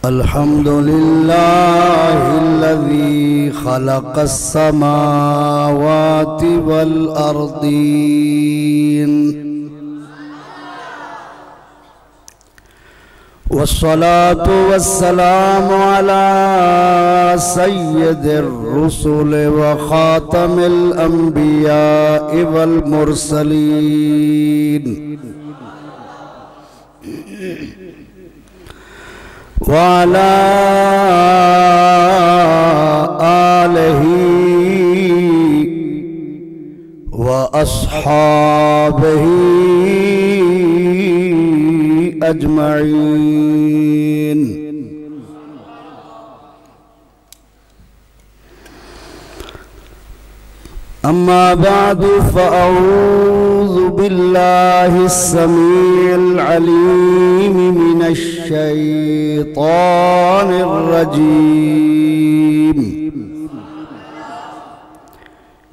अल्हम्दुलिल्लाहिल्लज़ी खलक़स्समावाति वल अर्दीन वस्सलातु वस्सलामु अला सय्यिदिर रुसुल व खातमिल अंबिया वल मुरसलीन वाला आलिही व अस्हाबिही अजमईन। अम्मा बादु फ़अऊज़ु बिल्लाहिस्समीइल अलीम मिनश शैतानिर रजीम।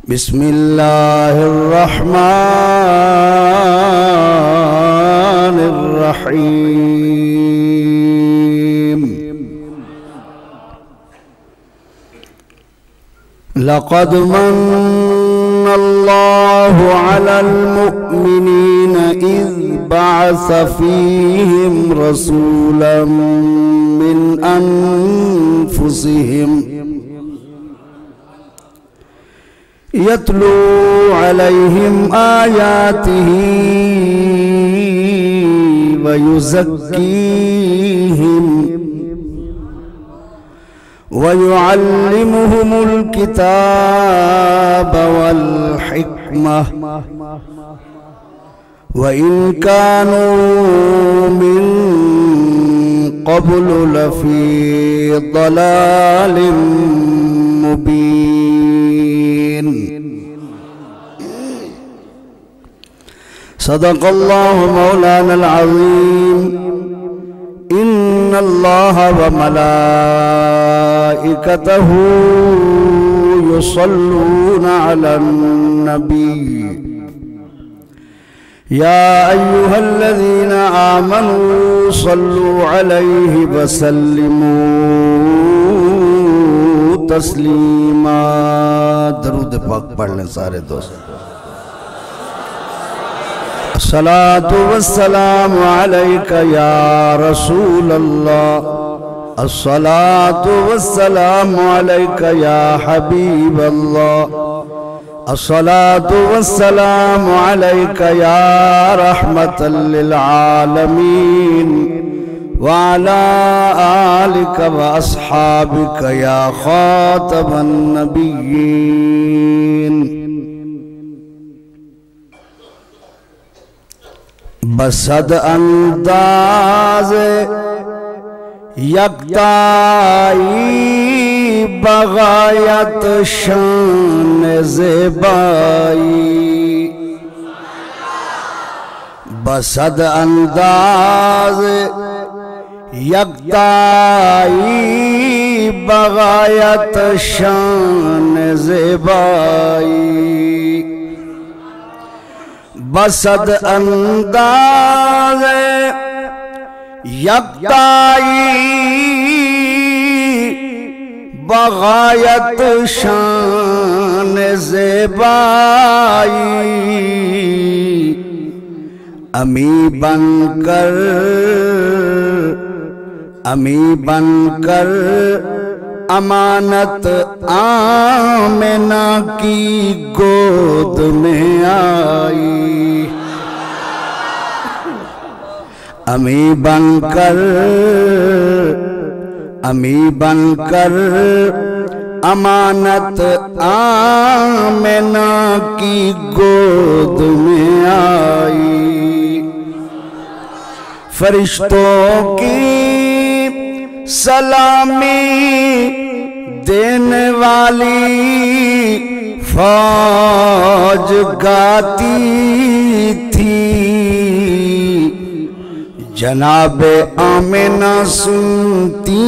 बिस्मिल्लाहिर रहमानिर रहीम। लक़द मन्नल्लाहु अलल मुअ्मिनीन इज़ बअस फ़ीहिम रसूलन मिन अनफुसिहिम यत्लू अलैहिम आयातिही व युज़क्कीहिम वयुअल्लिमुहुमुल किताब वल हिक्मह व इन कानू मिन क़ब्लु लफ़ी ज़लालिम मुबीन। सदक़ल्लाहु मौलानल अज़ीम। इन्नल्लाह व मलाइकतहू युसल्लूना अलन नबी या अय्युहल्लज़ीना आमनू सल्लू अलैहि व सल्लिमू तस्लीमा। दरूद पाक पढ़ लें सारे दोस्त। अस्सलातु वस्सलामु अलैका या रसूल अल्लाह। अस्सलातु वस्सलामु अलैका या हबीब अल्लाह। अस्सलातु वस्सलामु अलैका या रहमतल लिल आलमीन व अला आलिका व अस्हाबिका या खातमन नबिय्यीन। बसद अंदाज़ यकताई बगायत शान ज़ेबाई। बसद अंदाज़ यकताई बगायत शान ज़ेबाई। बसद अंदाज़ यकताई बगायत शान ज़ेबाई। अमी बनकर अमानत आमिना की गोद में आई। अमी बनकर अमानत आमिना की गोद में आई। फरिश्तों की सलामी देने वाली फौज गाती थी। जनाबे आमिना सुनती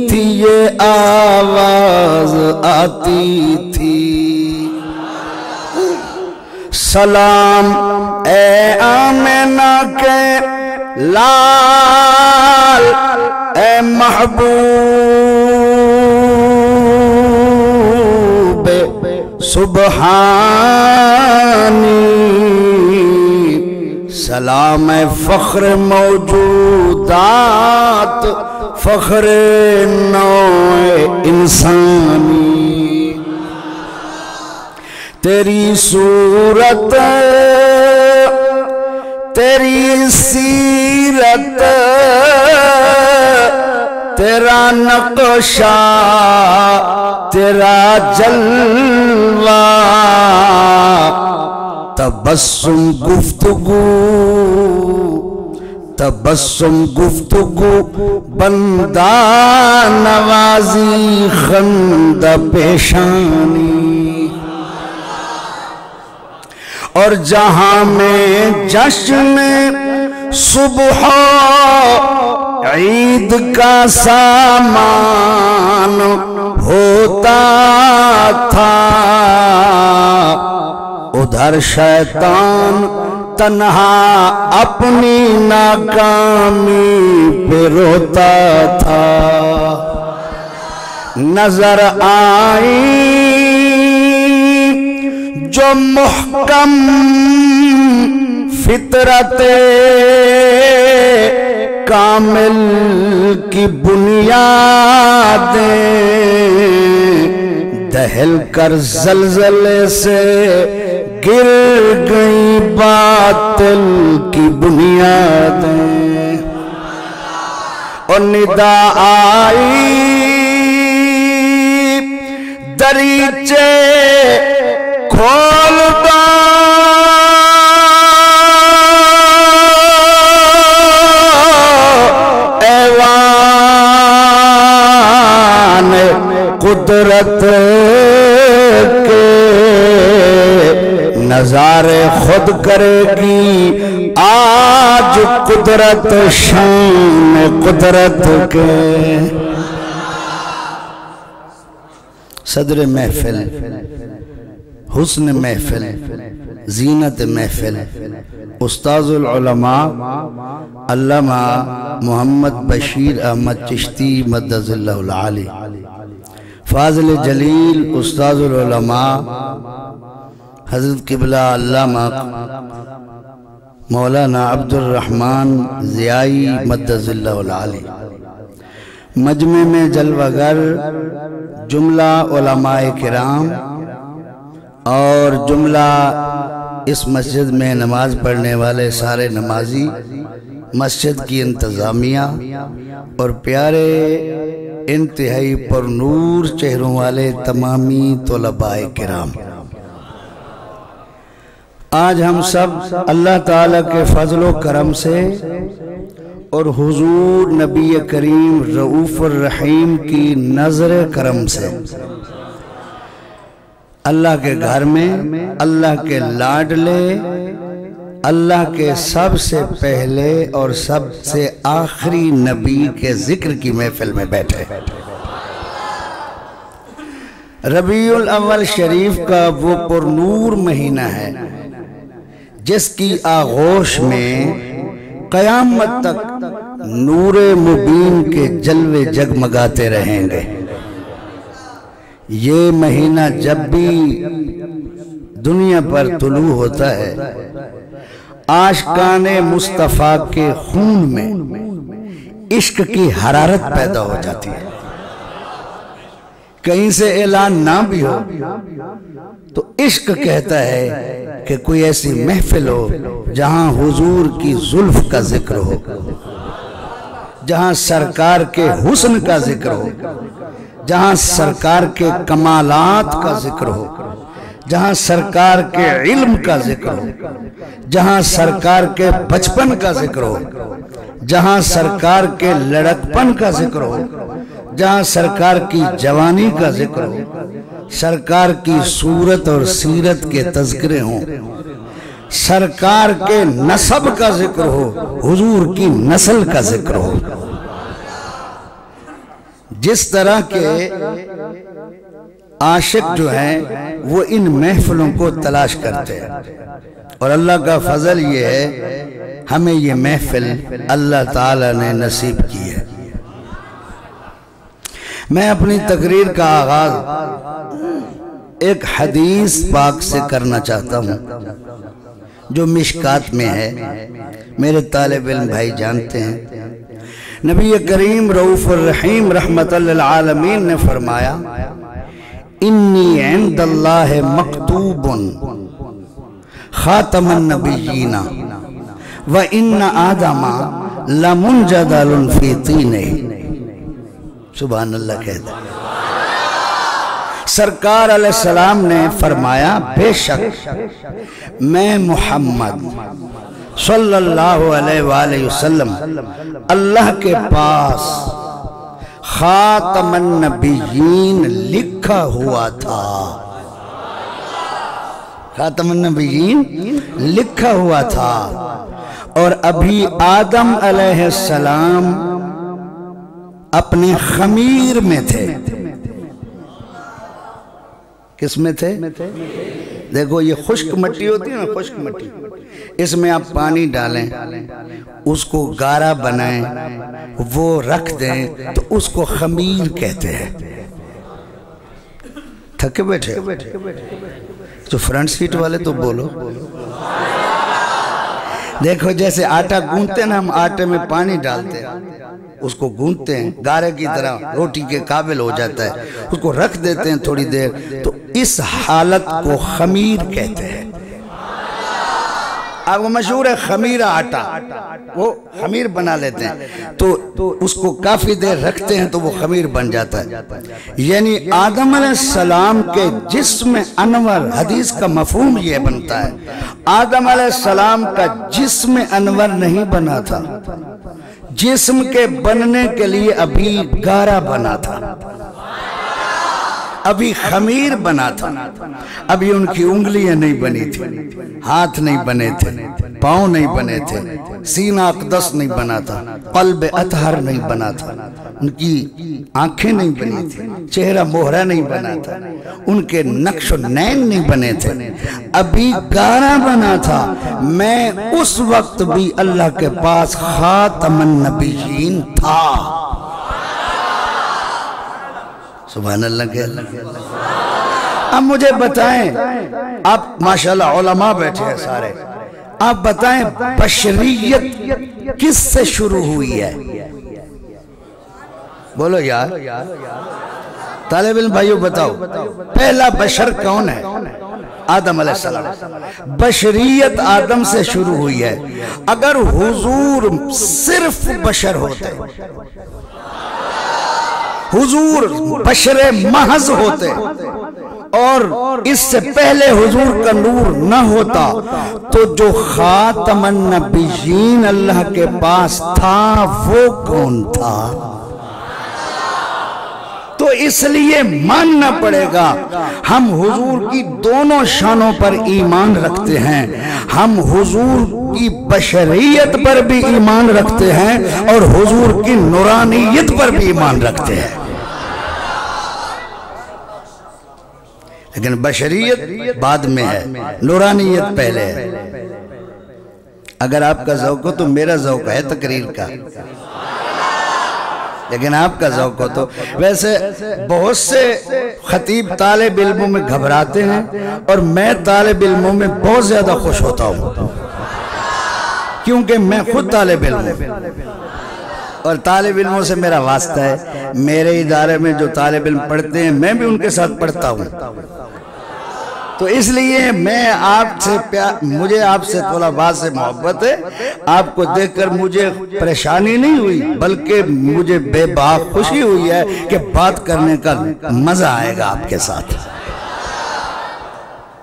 थी ये आवाज आती थी। सलाम ए आमिना के लाल, ए महबूब सुबहानी, सलाम ए फख्र मौजूदात, फख्र नौए इंसानी। तेरी सूरत तेरी सीरत, तेरा नक्शा तेरा जलवा, तबस्सुम गुफ्तगू तबस्सुम गुफ्तगू, बंदा नवाजी खंद पेशानी। और जहां में जश्न सुबह ईद का सामान होता था, उधर शैतान तन्हा अपनी नाकामी पे रोता था। नजर आई जो मुहकम फितरते कामिल की बुनियादें, दहल कर जलजले से गिर गई बातिल की बुनियादें। और निदा आई दरीचे खोल दो, ऐवान कुदरत के नजारे खुद करेगी आज कुदरत, शान कुदरत के। सदर महफिल, हुस्न महफिल, जीनत महफिल, उस्ताजुल उलमा अल्लामा मोहम्मद बशीर अहमद चिश्ती मद्दज़िल्लाहुल आली, फाज़िल जलील उस्ताजुल उलमा हज़रत किबला अल्लामा मौलाना अब्दुल रहमान ज़ियाई मद्दज़िल्लाहुल आली। मजमे में जलवागर जुमला उलमाए किराम और जुमला इस मस्जिद में नमाज पढ़ने वाले सारे नमाजी, मस्जिद की इंतज़ामिया और प्यारे इंतहाई परनूर चेहरों वाले तमामी तलबाए किराम, आज हम सब अल्लाह ताला के फजलो करम से और हुजूर नबी करीम रऊफ़ुर रहीम की नजर करम से अल्लाह के घर में अल्लाह के लाडले, अल्लाह के सबसे पहले और सबसे आखिरी नबी के जिक्र की महफिल में बैठे। रबीउल अव्वल शरीफ का वो पुरनूर महीना है जिसकी आगोश में कयामत तक नूरे मुबीन के जलवे जगमगाते रहेंगे। ये महीना जब भी दुनिया पर तुलू होता है, आशिकाने मुस्तफ़ा के खून में इश्क की हरारत पैदा हो जाती है। कहीं से ऐलान ना भी हो तो इश्क कहता है कि कोई ऐसी महफिल हो जहां हुजूर की जुल्फ का जिक्र हो, जहां सरकार के हुस्न का जिक्र हो, जहां सरकार के कमालात का जिक्र हो, जहां सरकार के इल्म का जिक्र हो, जहां सरकार के बचपन का जिक्र हो, जहां सरकार के लड़कपन का जिक्र हो, जहां सरकार की जवानी का जिक्र हो, सरकार की सूरत और सीरत के तज़किरे हों, सरकार के नसब का जिक्र हो, हुजूर की नस्ल का जिक्र हो। जिस तरह के आशिक जो हैं वो इन महफिलों को तलाश करते हैं और अल्लाह का फजल ये है हमें ये महफिल अल्लाह ताला ने नसीब की है। मैं अपनी तकरीर का आगाज एक हदीस पाक से करना चाहता हूँ जो मिशकात में है। मेरे तालिब इल्म भाई जानते हैं नबी करीम रऊफ़ुर रहीम रहमतल लिल आलमीन ने फरमाया इन्नी इंदल्लाहि मक्तूबुन खातमन नबिय्यीना व इन्ना आदमा लमुनजदलुन फी तीनिही। सुभान अल्लाह कहता सरकार अलैहिस्सलाम ने फरमाया बेशक मैं मुहम्मद सल्लल्लाहु अलैहि वसल्लम अल्लाह के पास खातमन नबिय्यीन लिखा हुआ था। खातमन नबिय्यीन लिखा हुआ था और अभी आदम अलैहिस्सलाम अपने खमीर में थे। किस में थे? देखो ये खुश्क मिट्टी होती है ना, खुश्क मिट्टी, इसमें आप पानी डालें, उसको गारा बनाएं, वो रख दें तो उसको खमीर कहते हैं। थके बैठे तो फ्रंट सीट वाले तो बोलो। देखो जैसे आटा गूंथते ना, हम आटे में पानी डालते हैं, उसको गूंथते हैं, गारे की तरह रोटी के काबिल हो जाता है, उसको रख देते हैं थोड़ी देर, तो इस हालत को खमीर कहते हैं। अब वो मशहूर है खमीरा आटा, वो खमीर बना लेते हैं तो उसको काफी देर रखते हैं तो वो खमीर बन जाता है। यानी आदम अलैहिस्सलाम के जिस्म अनवर, हदीस का मफहूम ये बनता है आदम अलैहिस्सलाम का जिस्म अनवर नहीं बना था, जिस्म के बनने के लिए अभी गारा बना था, अभी खमीर बना था, अभी उनकी उंगलियां नहीं बनी थी, हाथ नहीं बने थे, पांव नहीं बने थे, सीना अक़दस नहीं बना था, क़ल्ब अतहर नहीं बना था, उनकी आंखें नहीं बनी थी, चेहरा मोहरा नहीं बना था, उनके नक्श नैन नहीं बने थे, अभी गारा बना था। मैं उस वक्त भी अल्लाह के पास खातमन नबिय्यीन था। सुभान अल्लाह के। अब मुझे बताएं, आप माशाल्लाह उलमा बैठे हैं सारे, आप बताएं बशरियत किस से शुरू हुई है? बोलो यार, तालिब इल्म भाइयों बताओ, पहला बशर कौन है? आदम अलैहिस्सलाम। बशरियत आदम से शुरू हुई है। अगर हुजूर सिर्फ बशर होते, हुजूर बशरे महज होते और इससे पहले हुजूर का नूर न होता तो जो खातमन नबिय्यीन अल्लाह के पास था वो कौन था? तो इसलिए मानना पड़ेगा हम हुजूर की दोनों शानों पर ईमान रखते हैं, हम हुजूर की बशरियत पर भी ईमान रखते हैं और हुजूर की नूरानियत पर भी ईमान रखते हैं। लेकिन बशरियत बाद में है, नूरानियत पहले है। अगर आपका ज़ौक़ हो तो मेरा ज़ौक़ है तकरीर का, लेकिन आपका ज़ौक़ हो तो। वैसे बहुत से खतीब तालिब इल्मों में घबराते हैं और मैं तालिब इल्मों में बहुत ज़्यादा खुश होता हूँ, क्योंकि मैं खुद तालिब इल्म हूँ और तालिब इल्मों से मेरा वास्ता है। मेरे इदारे में जो तालिब इल्म पढ़ते हैं मैं भी उनके साथ पढ़ता हूँ, तो इसलिए मैं आपसे मुझे आपसे तलबा से मोहब्बत है। आपको देखकर मुझे परेशानी नहीं हुई, बल्कि मुझे बेबाक खुशी हुई है कि बात करने का मजा आएगा आपके साथ।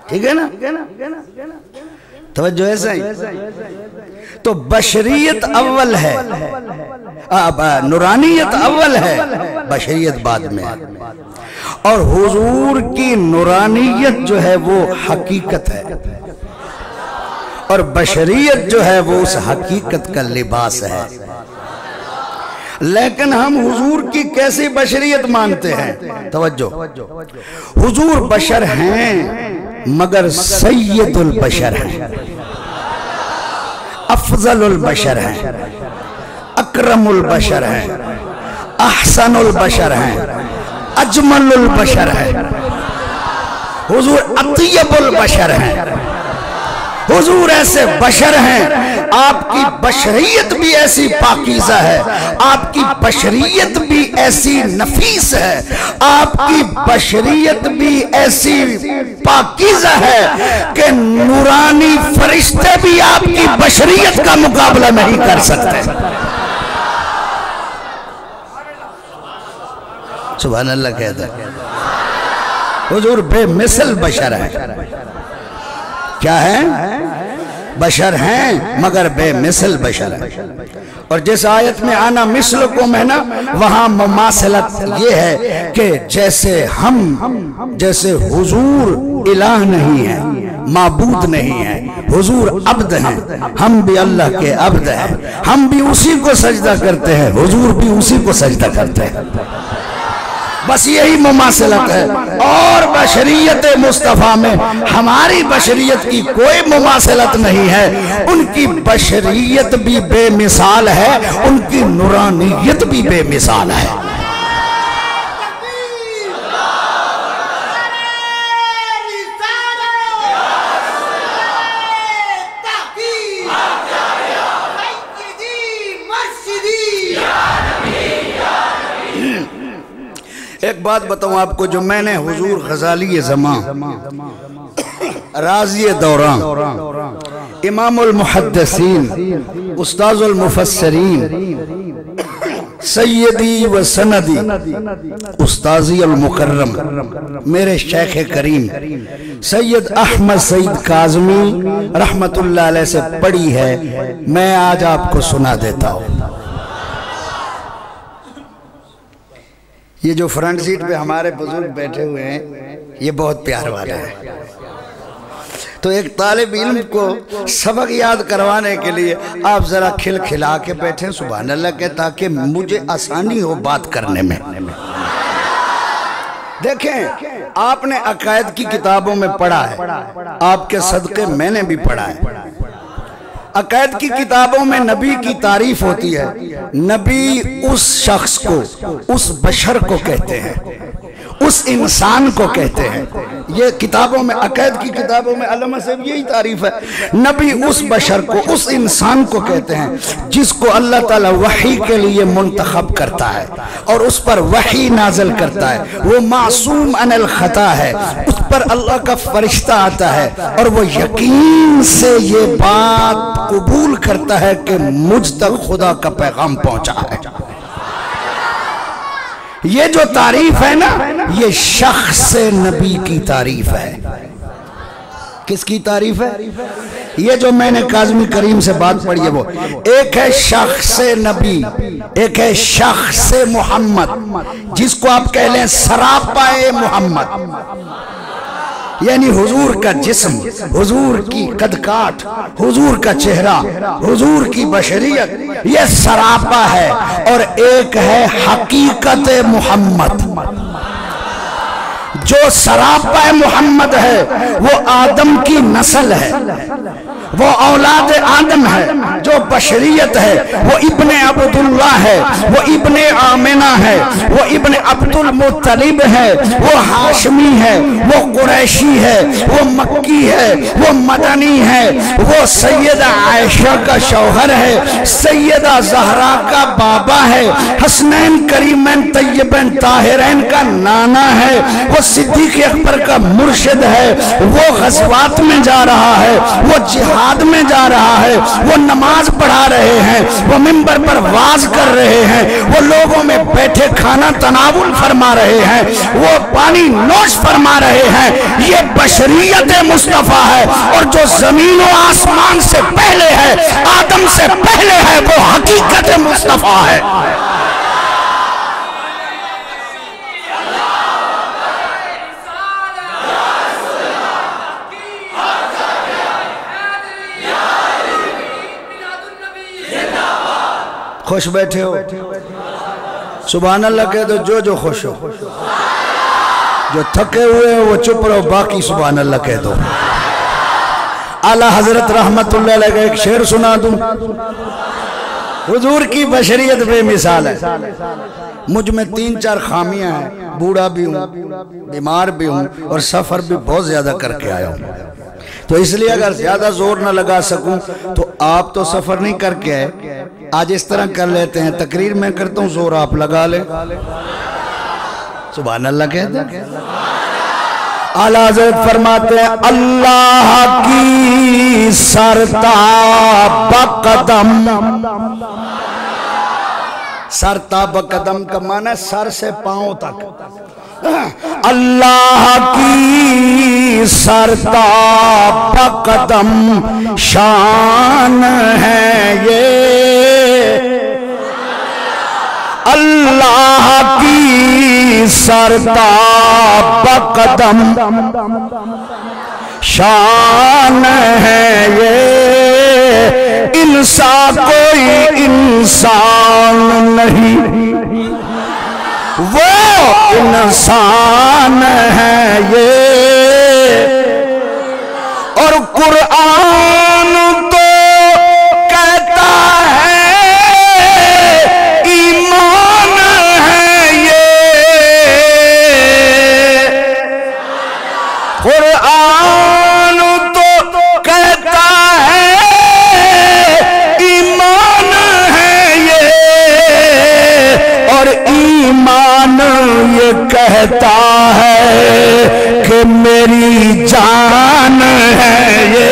ठीक है ना? तवज्जो है सही। तो बशरियत अव्वल है, नूरानियत अव्वल है, बशरियत बाद में है। और हुजूर की नूरानियत जो है वो हकीकत है और बशरियत जो है वो उस हकीकत का लिबास है। लेकिन हम हुजूर की कैसी बशरियत मानते हैं? तवज्जो, हुजूर बशर हैं मगर सैयदुल बशर हैं, अफजलुल बशर हैं, अकरमुल बशर हैं, अहसनुल बशर हैं, अजमलुल बशर हैं। हुजूर अतियबुल बशर हैं। हुजूर ऐसे बशर हैं, आपकी बशरियत भी ऐसी पाकीज़ा है, आपकी बशरियत भी ऐसी नफीस है, आपकी बशरियत भी ऐसी पाकीज़ा है कि नूरानी फरिश्ते भी आपकी बशरियत का मुकाबला नहीं कर सकते। सुभान अल्लाह कहता है। हुजूर बेमिसल बशर है। क्या है? बशर हैं मगर बेमिसल बशर है। और जिस आयत में आना मिसल को मैं ना, वहां मुमासलत ये है कि जैसे हम, जैसे हुजूर इलाह नहीं है, माबूद नहीं है, हुजूर अब्द हैं, हम भी अल्लाह के अब्द हैं, हम भी उसी को सजदा करते हैं, हुजूर भी उसी को सजदा करते हैं। बस यही मुमासलत है। और बशरियत मुस्तफ़ा में हमारी बशरियत की कोई मुमासलत नहीं है। उनकी बशरियत भी बेमिसाल है, उनकी नूरानियत भी बेमिसाल है। एक बात बताऊं आपको, जो मैंने हुजूर गजाली ज़मा, राज़ी दौरान, इमामुल मुहद्दिसीन, उस्ताजुल मुफस्सिरीन, सैयदी व सनदी, उस्ताजी अल मुकर्रम, मेरे शेख करीम सैयद अहमद सईद काज़मी रहमतुल्लाह अलैह से पढ़ी है, मैं आज आपको सुना देता हूँ। ये जो फ्रंट सीट पे हमारे बुजुर्ग बैठे हुए हैं, ये बहुत प्यार वाले हैं। तो एक तालिब इल्म को सबक याद करवाने के लिए आप जरा खिलखिला के बैठे, सुभान अल्लाह के, ताकि मुझे आसानी हो बात करने में। देखें, आपने अकायद की किताबों में पढ़ा है, आपके सदके मैंने भी पढ़ा है। अकायद की किताबों में नबी की तारीफ होती है। नबी उस शख्स को, उस बशर को कहते हैं, उस इंसान को कहते हैं। ये किताबों में, अकायद की किताबों में अल्लामा साहब यही तारीफ है। नबी उस बशर को, उस इंसान को कहते हैं जिसको अल्लाह ताला वही के लिए मुंतखब करता है और उस पर वही नाज़िल करता है। वो मासूम अनिल खता है, उस पर अल्लाह का फरिश्ता आता है और वो यकीन से ये बात कबूल करता है कि मुझ तक खुदा का पैगाम पहुंचा है। ये जो तारीफ है ना, ये शख्स नबी की तारीफ है। किसकी तारीफ है? ये जो मैंने काज़मी करीम से बात पढ़ी है, वो एक है शख्स नबी, एक है शख्स मोहम्मद, जिसको आप कह लें सरापाए मोहम्मद, यानी हुजूर का जिस्म, हुजूर की कदकाठ, हुजूर का चेहरा, हुजूर की बशरियत, ये सरापा है। और एक है हकीकत मोहम्मद। जो सरापा मोहम्मद है वो आदम की नस्ल है, वो औलाद आदम है। जो बशरियत है वो इब्ने अब्दुल्ला है, वो इब्ने आमिना है, वो इब्ने अब्दुल मुत्तलिब है, वो हाशमी है, वो कुरैशी है, वो मक्की है, वो मदनी है, वो सैयदा आयशा का शौहर है, सैयदा ज़हरा का बाबा है, हसनैन करीमैन तय्यबैन ताहिरैन का नाना है, वो सिद्दीक़ अकबर का मुर्शिद है, वो ग़ज़वात में जा रहा है, वो जिहाद में जा रहा है, वो नमाज पढ़ा रहे हैं, वो मिंबर पर वाज कर रहे हैं, वो लोगों में बैठे खाना तनावुल फरमा रहे हैं, वो पानी नोश फरमा रहे हैं। ये बशरियत मुस्तफ़ा है। और जो जमीन और आसमान से पहले है, आदम से पहले है, वो हकीकत मुस्तफ़ा है। खुश बैठे हो? सुभान अल्लाह कह दो जो खुश हो। जो थके हुए हो वो चुप रहो, बाकी सुभान अल्लाह कह दो। आला हजरत रहमतुल्लाह अलैह का एक शेर सुना दूं। हुजूर की बशरियत बेमिसाल है। मुझ में 3-4 खामियां हैं, बूढ़ा भी हूँ, बीमार भी हूँ और सफर भी बहुत ज्यादा करके आया हूँ। तो इसलिए अगर ज्यादा जोर न लगा सकूं तो आप तो सफर नहीं करके आए, आज इस तरह कर लेते हैं, तकरीर मैं करता हूँ, जोर आप लगा ले। सुभान अल्लाह कहते हैं। आला हज़रत फरमाते हैं अल्लाह की सरताब कदम। सरताब कदम का माना सर से पांव तक। अल्लाह की सरताब कदम शान है ये, अल्लाह की सरताब कदम शान है ये, इंसान कोई इंसान नहीं, वो इंसान है ये। और कुरान तो कहता है ईमान है ये, कुरान तो कहता है ईमान है ये, और ईमान ये कहता है कि मेरी जान है ये।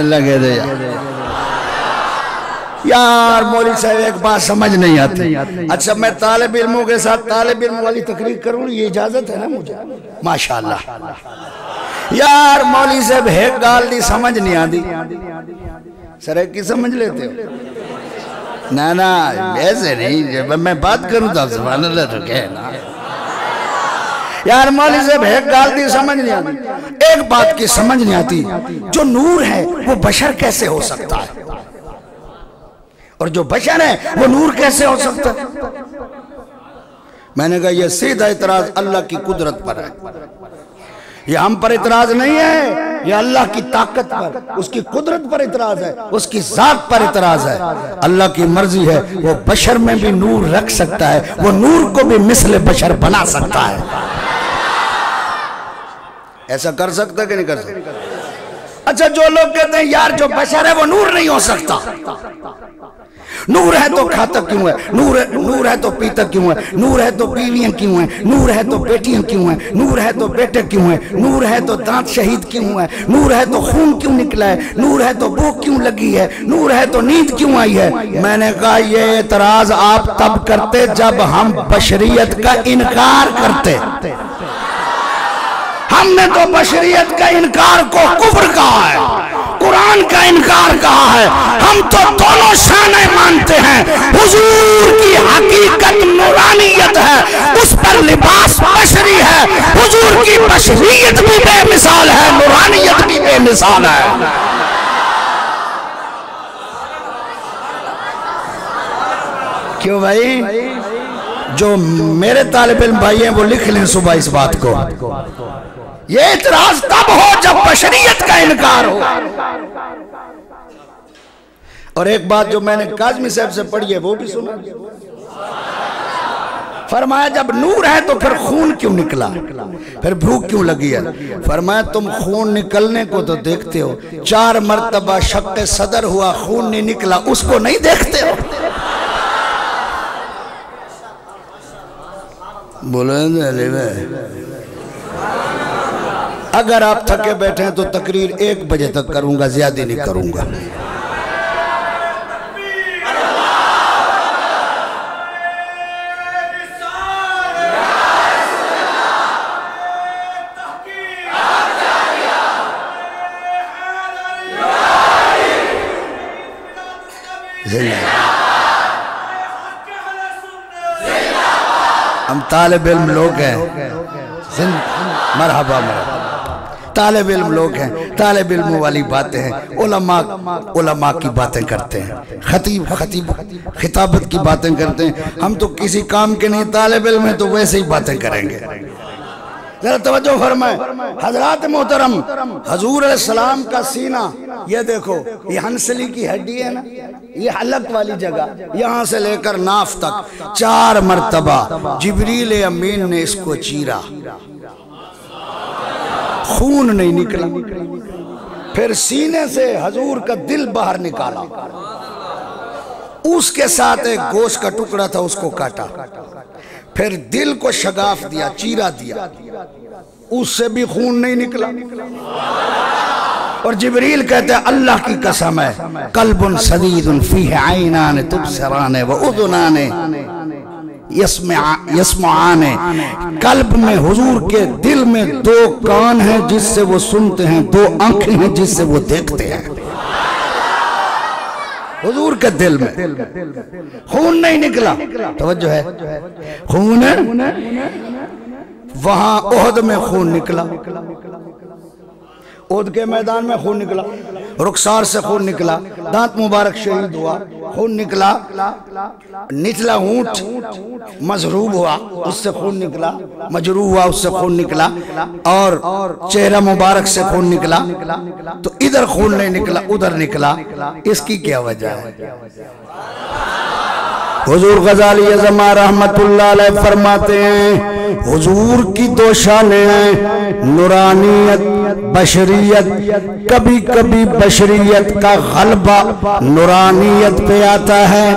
लगे दे यार मौलवी साहब एक बात समझ नहीं आती। अच्छा मैं तालिब इल्मों के साथ तालिब इल्म वाली तकरीर करूं, ये इजाजत है ना मुझे? माशाअल्लाह। यार मौलवी साहब है गाल दी समझ नहीं आती, सर की समझ लेते हो ना? ना ऐसे नहीं, जब मैं बात करूं तो सुभान अल्लाह तो कहे ना। यार मौलवी साहब है गाल दी समझ नहीं आती। एक बात की समझ नहीं आती, जो नूर है वो बशर कैसे हो सकता है, और जो बशर है वो नूर कैसे हो सकता है? मैंने कहा यह सीधा इतराज अल्लाह की कुदरत पर है, ये हम पर इतराज नहीं है, ये अल्लाह की ताकत पर, उसकी कुदरत पर इतराज है, उसकी जात पर इतराज है। अल्लाह की मर्जी है, वो बशर में भी नूर रख सकता है, वो नूर को भी मिसले बशर बना सकता है। ऐसा कर सकता है कि नहीं कर सकता? अच्छा जो लोग कहते हैं यार जो बशर है वो नूर नहीं हो सकता, नूर है तो खाता क्यों है, नूर है तो पीता क्यों है, नूर है तो बीवियां क्यों हैं, नूर है तो बेटियां क्यों हैं, नूर है तो बेटे क्यों हैं, नूर है तो दांत शहीद क्यों है, नूर है तो खून क्यों निकला है, नूर है तो भूख क्यों लगी है, नूर है तो नींद क्यों आई है? मैंने कहा ये एतराज आप तब करते जब हम बशरियत का इनकार करते। हमने तो बशरियत का इनकार को कुफ्र कहा है, कुरान का इनकार कहा है। हम तो दोनों शानें मानते हैं। हुजूर की हकीकत नूरानियत है, उस पर लिबास बशरी है। हुजूर की बशरियत भी बेमिसाल है, नूरानियत भी बेमिसाल है। क्यों भाई? जो मेरे तालिब इल्म भाई हैं वो लिख लें सुबह इस बात को। ये इतराज तब हो जब बशरियत का इनकार हो। और एक बात जो मैंने काज़मी साहब से पढ़ी है वो भी सुना। फरमाया जब नूर है तो फिर खून क्यों निकला, फिर भूख क्यों लगी है? फरमाया तुम खून निकलने को तो देखते हो, 4 मरतबा शक्के सदर हुआ खून नहीं निकला, उसको नहीं देखते हो। बोले अगर आप थके बैठे हैं तो तकरीर 1 बजे तक करूंगा, ज्यादा नहीं करूंगा। हम तालिब इल्म लोग हैं, मरहबा मरहबा। तालिब इल्म लोग हैं, तालिब इल्म वाली बातें हैं, उलमा की बातें करते हैं, खतीब खिताबत की बातें करते हैं। हम तो किसी काम के नहीं तालिब इल्म है, तो वैसे ही बातें करेंगे। जरा तवज्जो फरमाए हजरात मोहतरम, हजूर अलैहिस्सलाम का सीना ये देखो, ये हंसली की हड्डी है ना, ये हलक वाली जगह, यहाँ से लेकर नाफ तक 4 मर्तबा जिब्रील अमीन ने इसको चीरा, खून नहीं निकला। फिर सीने से हजूर का दिल बाहर निकाला, उसके साथ एक गोश्त का टुकड़ा था, उसको काटा, फिर दिल को शगाफ दिया, चीरा दिया, उससे भी खून नहीं निकला। और जिब्रील कहते हैं अल्लाह की कसम है, कल्बुन सदीदुन फीही ऐनान तुबसिरान व उज़ुनान यस्मआन, कल्ब में हुजूर के दिल में 2 कान हैं जिससे वो सुनते हैं, 2 आंखें हैं जिससे वो देखते हैं। हुजूर के दिल में खून नहीं निकला, तवज्जो है, खून वहां ओहद में खून निकला, ओहद के मैदान में खून निकला, रुखसार से खून निकला, दांत मुबारक शहीद हुआ, खून निकला, निचला ऊंट मजरूब हुआ, उससे खून निकला, मजरूब हुआ, उससे खून निकला, और चेहरा मुबारक से खून निकला। तो इधर खून नहीं निकला, उधर निकला, इसकी क्या वजह है? हुजूर गजाली अज़मा रहमतुल्लाह अलैह फरमाते हैं, हुजूर की 2 शानें हैं, नूरानियत, बशरियत। कभी कभी बशरियत का गलबा नूरानियत पे आता है,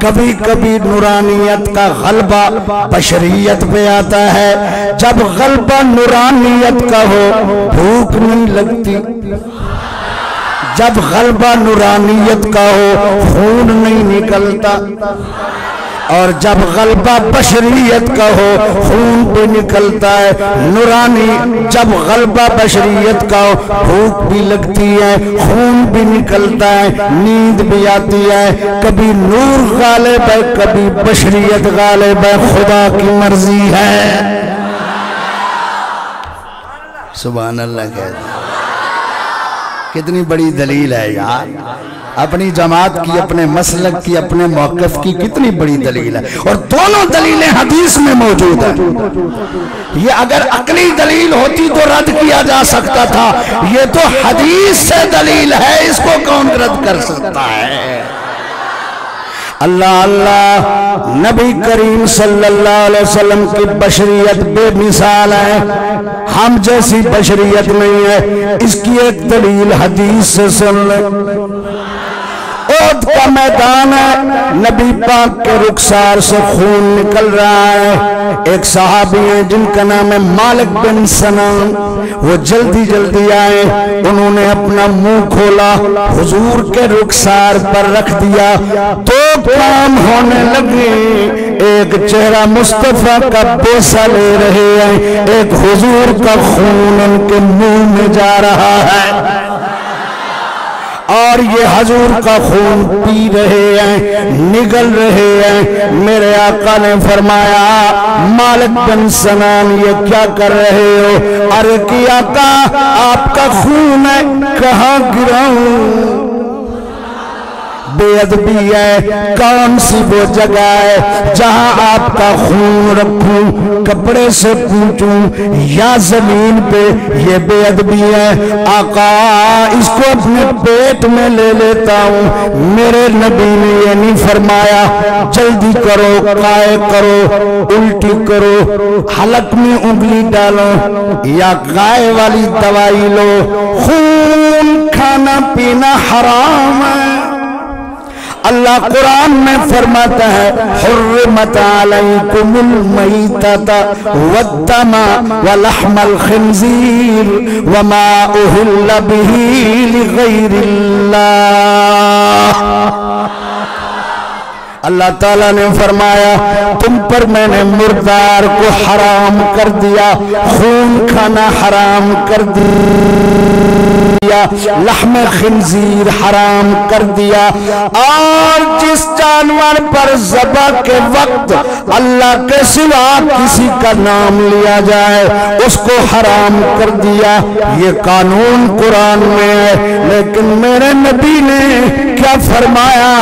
कभी कभी नूरानियत का गलबा बशरियत पे आता है। जब गलबा नूरानियत का हो भूख नहीं लगती, जब गलबा नूरानियत का हो खून नहीं निकलता, और जब गलबा बशरियत का हो खून भी निकलता है। नूरानी जब गलबा बशरियत का हो भूख भी लगती है, खून भी निकलता है, नींद भी आती है। कभी नूर गालिब है, कभी बशरियत गालिब है, खुदा की मर्जी है। सुभान अल्लाह। कहते कितनी बड़ी दलील है यार, अपनी जमात की, अपने मसलक की, अपने मौक़िफ़ की कितनी बड़ी दलील है। और दोनों दलीलें हदीस में मौजूद है। ये अगर अकली दलील होती तो रद्द किया जा सकता था, ये तो हदीस से दलील है, इसको कौन रद्द कर सकता है? अल्लाह अल्लाह, नबी करीम सल्लल्लाहु अलैहि वसल्लम की बशरियत बेमिसाल है, हम जैसी बशरियत नहीं है। इसकी एक दलील हदीस से सुन ले। ओहद का मैदान है, नबी पाक के रुखसार से खून निकल रहा है। एक सहाबी हैं जिनका नाम है मालिक बिन सनम, वो जल्दी जल्दी आए, उन्होंने अपना मुंह खोला, हुजूर के रुखसार पर रख दिया। 2 काम होने लगे, एक चेहरा मुस्तफा का बोसा ले रहे हैं, एक हुजूर का खून उनके मुंह में जा रहा है, और ये हजूर का खून पी रहे हैं, निगल रहे हैं। मेरे आका ने फरमाया, मालिक बिन सनान ये क्या कर रहे हो? अरे कि आका आपका खून है, कहाँ गिराऊं? बेअदबी है, कौन सी वो जगह है जहां आपका खून रखूं? कपड़े से पूछूं या जमीन पे? ये बेअदबी है। आका इसको अपने पेट में ले लेता हूं। मेरे नबी ने ये नहीं फरमाया जल्दी करो, काय करो, उल्टी करो, हलक में उंगली डालो या गाय वाली दवाई लो। खून खाना पीना हराम है। अल्लाह कुरान में फरमाता है, हुर्रिमत अलैकुमुल मैतता वद्दमा वलहमल खिंजीर वमा उहिल्ल बिही लिगैरिल्लाह। अल्लाह ताला ने फरमाया, तुम पर मैंने मुर्दार को हराम कर दिया, खून खाना हराम कर दिया। दिया, लहम खिंजीर हराम कर दिया। और जिस जानवर पर ज़बह के वक्त अल्लाह के सिवा किसी का नाम लिया जाए उसको हराम कर दिया। ये कानून कुरान में है, लेकिन मेरे नबी ने क्या फरमाया?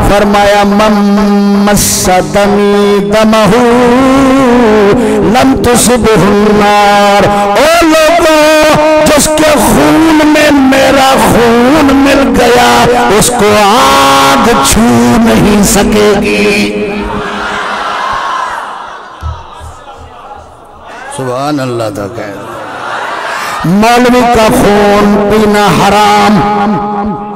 फरमाया मम्मसदमी दमहू लम तुसिबहु नार। ओ लोगों, जिसके खून में मेरा खून मिल गया उसको आग छू नहीं सकेगी। सुभान अल्लाह दा कह। मौलवी का खून पीना हराम,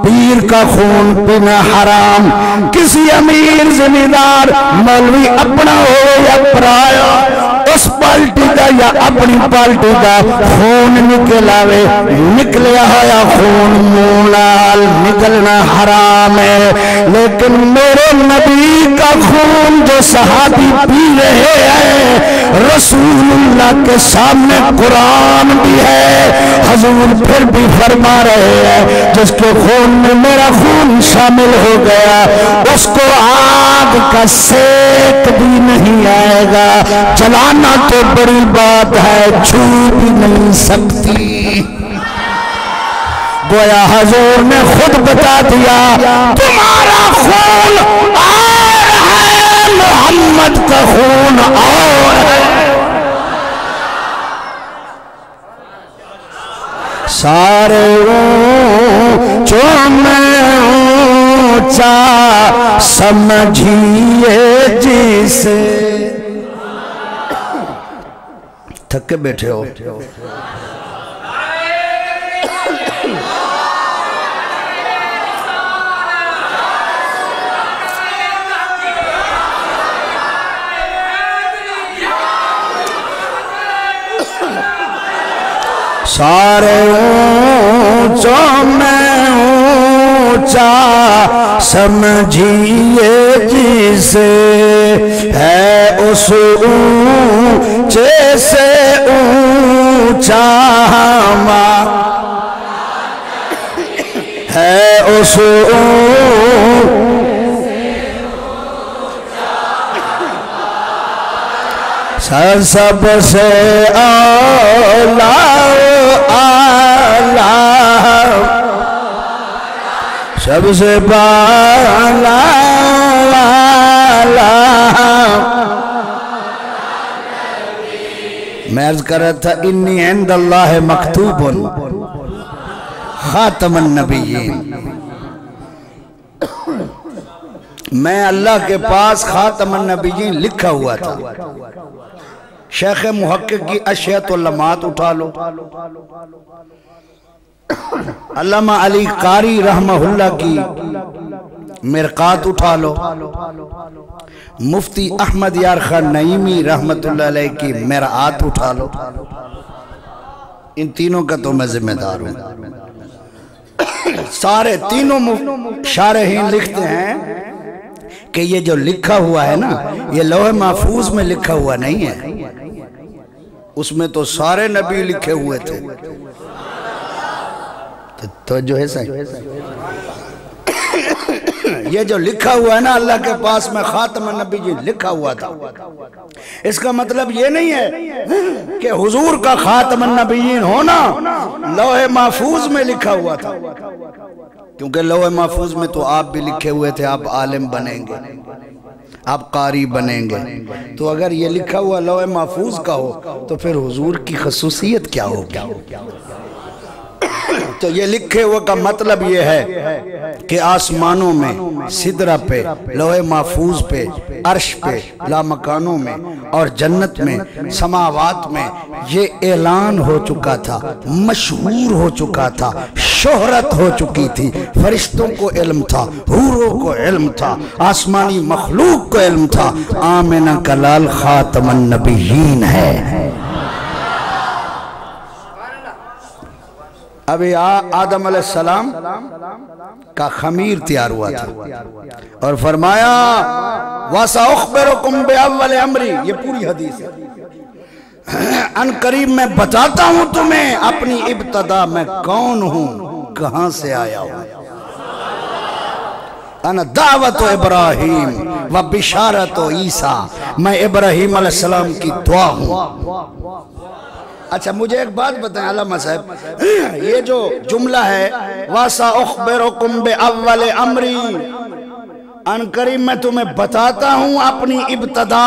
पीर का खून पीना हराम। किसी अमीर जमींदार मौलवी अपना हो या पराया, उस पार्टी का या अपनी पार्टी का खून निकल आवे, निकलिया होया खून मुंह नाल निकलना हराम है। लेकिन मेरे नबी का खून जो सहाबी पी रहे हैं, रसूलुल्लाह के सामने कुरान भी है, हजूर फिर भी फरमा रहे हैं जिसके खून में मेरा खून शामिल हो गया उसको आग का सेक भी नहीं आएगा। जलाना तो बड़ी बात है, छू भी नहीं सकती। गोया हजूर ने खुद बता दिया तुम्हारा खून और है, मोहम्मद का खून और है। सारे ऊंचों में ऊंचा समझिए जिसे। थक के बैठे हो? सारे ऊंचों में ऊंचा समझिए जिसे, है उस ऊंचे से ऊंचा है उस सबसे आला आला, सबसे बाला आला। मैं अर्ज कर रहा था इन्नी इंदल्लाह मकतूबुन खातमुन नबिय्यीन। मैं अल्लाह के पास खातमुन नबिय्यीन लिखा हुआ था। शेख मुहक्किक की अशहतुल लमात उठा लो, अल्लामा अली कारी रहमहुल्लाह की मिरकात उठा लो, मुफ्ती अहमद यार खान नईमी रहमतुल्लाह अलैह की मिरआत उठा लो। इन तीनों का तो मैं जिम्मेदार हूं। सारे तीनों शारहीन लिखते हैं कि ये जो लिखा हुआ है ना, ये लौह महफूज में लिखा हुआ नहीं है, उसमें तो सारे नबी लिखे हुए थे। तो जो है सही, ये जो लिखा हुआ है ना अल्लाह के पास में खातमुन नबिय्यीन लिखा हुआ था, इसका मतलब ये नहीं है कि हुजूर का खातमुन नबिय्यीन होना लौह महफूज में लिखा हुआ था, क्योंकि लौह महफूज में तो आप भी लिखे हुए थे, आप आलिम बनेंगे, आप कारी बनेंगे। तो अगर ये लिखा हुआ लौह महफूज का हो तो फिर हुजूर की खसूसियत क्या होगी? तो ये लिखे हुए का मतलब ये है कि आसमानों में, सिदरा पे, लौह महफूज पे, अर्श पे, लामकानों में और जन्नत में, समावात में ये ऐलान हो चुका था, मशहूर हो चुका था, शोहरत हो चुकी थी। फरिश्तों को इल्म था, हूरों को इल्म था, आसमानी मखलूक को इल्म था, आमिना का लाल खातमुन नबिय्यीन है। अभी आदम अलैहिस्सलाम का खमीर तैयार हुआ था और फरमाया वसअख़बिरुकुम बिअव्वलि अम्री, ये पूरी हदीस है। अन करीब मैं बताता हूं तुम्हें अपनी इब्तदा मैं कौन हूं। कहां से आया हूं। अना दावत इब्राहिम व बिशारत ईसा, मैं इब्राहिम अलैहिस्सलाम की दुआ हूं। अच्छा मुझे एक बात बताएं अल्लामा साहब, ये जो जुमला है वासा उखबिरुकुम बि अव्वल अमरी, अनकरीब मैं तुम्हें बताता हूं अपनी इब्तदा,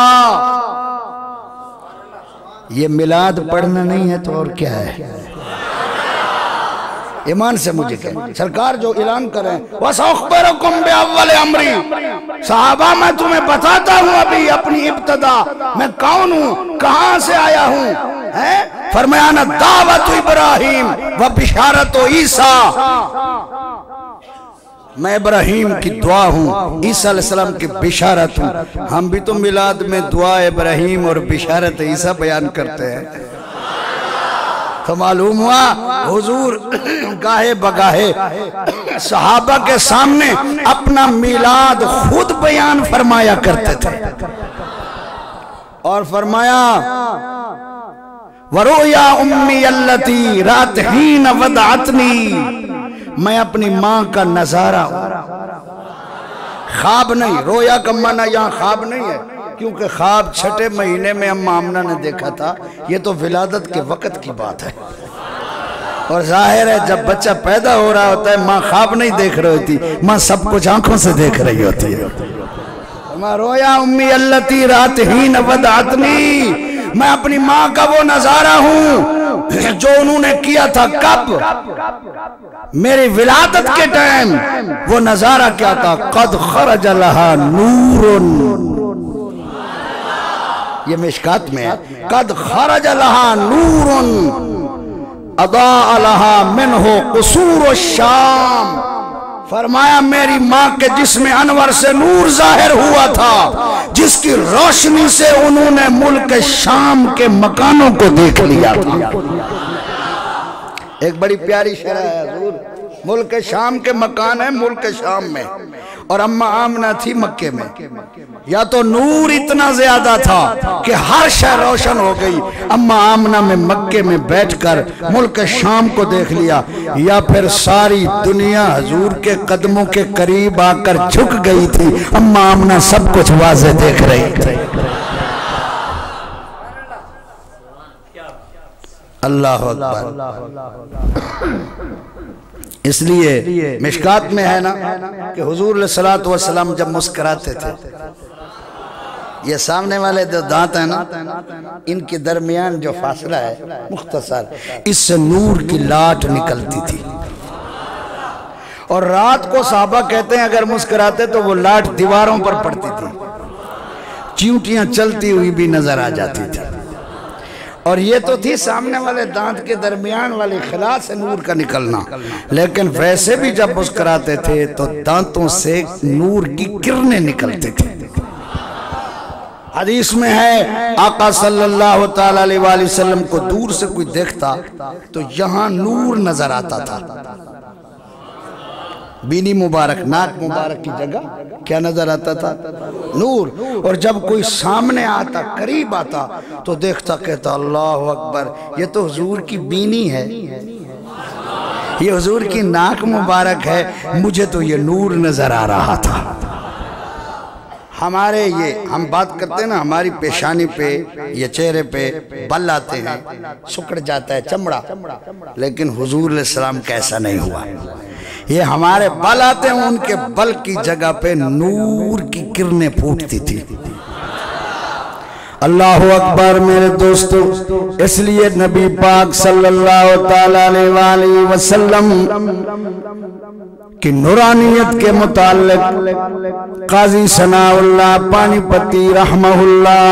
ये मिलाद पढ़ना नहीं है तो और क्या है? ईमान से मुझे कहें, सरकार जो ऐलान करें वसअख़बिरुकुम बिअव्वल अमरी, सहाबा मैं तुम्हें बताता हूं अभी अपनी इब्तदा, मैं कौन हूं, कहां से आया हूं, है? फरमाया ना दावत इब्राहिम व बिशारत ईसा, मैं इब्राहिम की दुआ हूँ, ईसा अलैहिस्सलाम की बिशारत हूँ। हम भी तो मिलाद में दुआ इब्राहिम और बिशारत ईसा बयान करते हैं। तो मालूम हुआ हुजूर गाहे बगाहे सहाबा के सामने अपना मिलाद खुद बयान फरमाया करते थे। और फरमाया वरोया उम्मी अल्लती रात हीन वदअतनी, मैं अपनी मां का नजारा हूं, ख्वाब नहीं। रोया का माना यहाँ ख्वाब नहीं है, क्योंकि ख्वाब छठे महीने में अम्मा आमना ने देखा था, ये तो विलादत के वक्त की बात है। और जाहिर है जब बच्चा पैदा हो रहा होता है माँ ख्वाब नहीं देख रही होती, माँ सब कुछ आंखों से देख रही होती है। माँ रोया उम्मी अल्लती रात हीन वदअतनी, मैं अपनी माँ का वो नजारा हूँ जो उन्होंने किया था। कब? मेरी विलादत के टाइम। वो नजारा क्या था? कद खरज लहा नूरुन, ये मिशकात में है, कद खरज लहा नूरुन अदा लहा मिन्हु कुसूर शाम। फरमाया मेरी माँ के जिसमें अनवर से नूर जाहिर हुआ था, जिसकी रोशनी से उन्होंने मुल्क शाम के मकानों को देख लिया था। एक बड़ी प्यारी शेर है हुजूर, मुल्क शाम के मकान है मुल्क शाम में, और अम्मा आमना थी मक्के में। या तो नूर इतना ज्यादा था कि हर शय रोशन हो गई, अम्मा आमना में मक्के में बैठकर मुल्क शाम को देख लिया, या फिर सारी दुनिया हुजूर के कदमों के करीब आकर झुक गई थी, अम्मा आमना सब कुछ वाज़े देख रही थी। अल्लाह अकबर। इसलिए मिशकात में है ना कि हुजूर अलैहिस्सलातु वस्सलाम जब मुस्कुराते थे, ये सामने वाले जो दांत है ना, इनके दरमियान जो फासला है मुख्तसर, इससे नूर की लाट निकलती थी। और रात को साहबा कहते हैं अगर मुस्कुराते तो वो लाट दीवारों पर पड़ती थी, चींटियां चलती हुई भी नजर आ जाती थी। और ये तो थी सामने वाले दांत के दरमियान वाले खिला से नूर का निकलना, लेकिन वैसे भी जब मुस्कुराते थे तो दांतों से नूर की किरणें निकलती थी। हदीस में है आका सल्लल्लाहु ताला अलैहि वसल्लम को दूर से कोई देखता तो यहां नूर नजर आता था। बीनी मुबारक, नाक मुबारक की जगह क्या नजर आता था? नूर। और जब कोई सामने आता, करीब आता, तो देखता कहता अल्लाह अकबर, ये तो हुजूर की बीनी है, ये हुजूर की नाक मुबारक है, मुझे तो ये नूर नजर आ रहा था। हमारे ये हम बात करते हैं ना, हमारी पेशानी पे ये चेहरे पे बल आते हैं, सुकड़ जाता है चमड़ा, लेकिन हुजूर अलैहिस्सलाम का ऐसा नहीं हुआ। ये हमारे बल आते हैं, उनके बल की जगह पे नूर की किरणें फूटती थी। अल्लाह अकबर मेरे दोस्तों, इसलिए नबी पाक सल्लल्लाहु ताला अलैहि वसल्लम की नूरानियत के मुताल्लिक काजी सनाउल्लाह पानीपती रहमहुल्लाह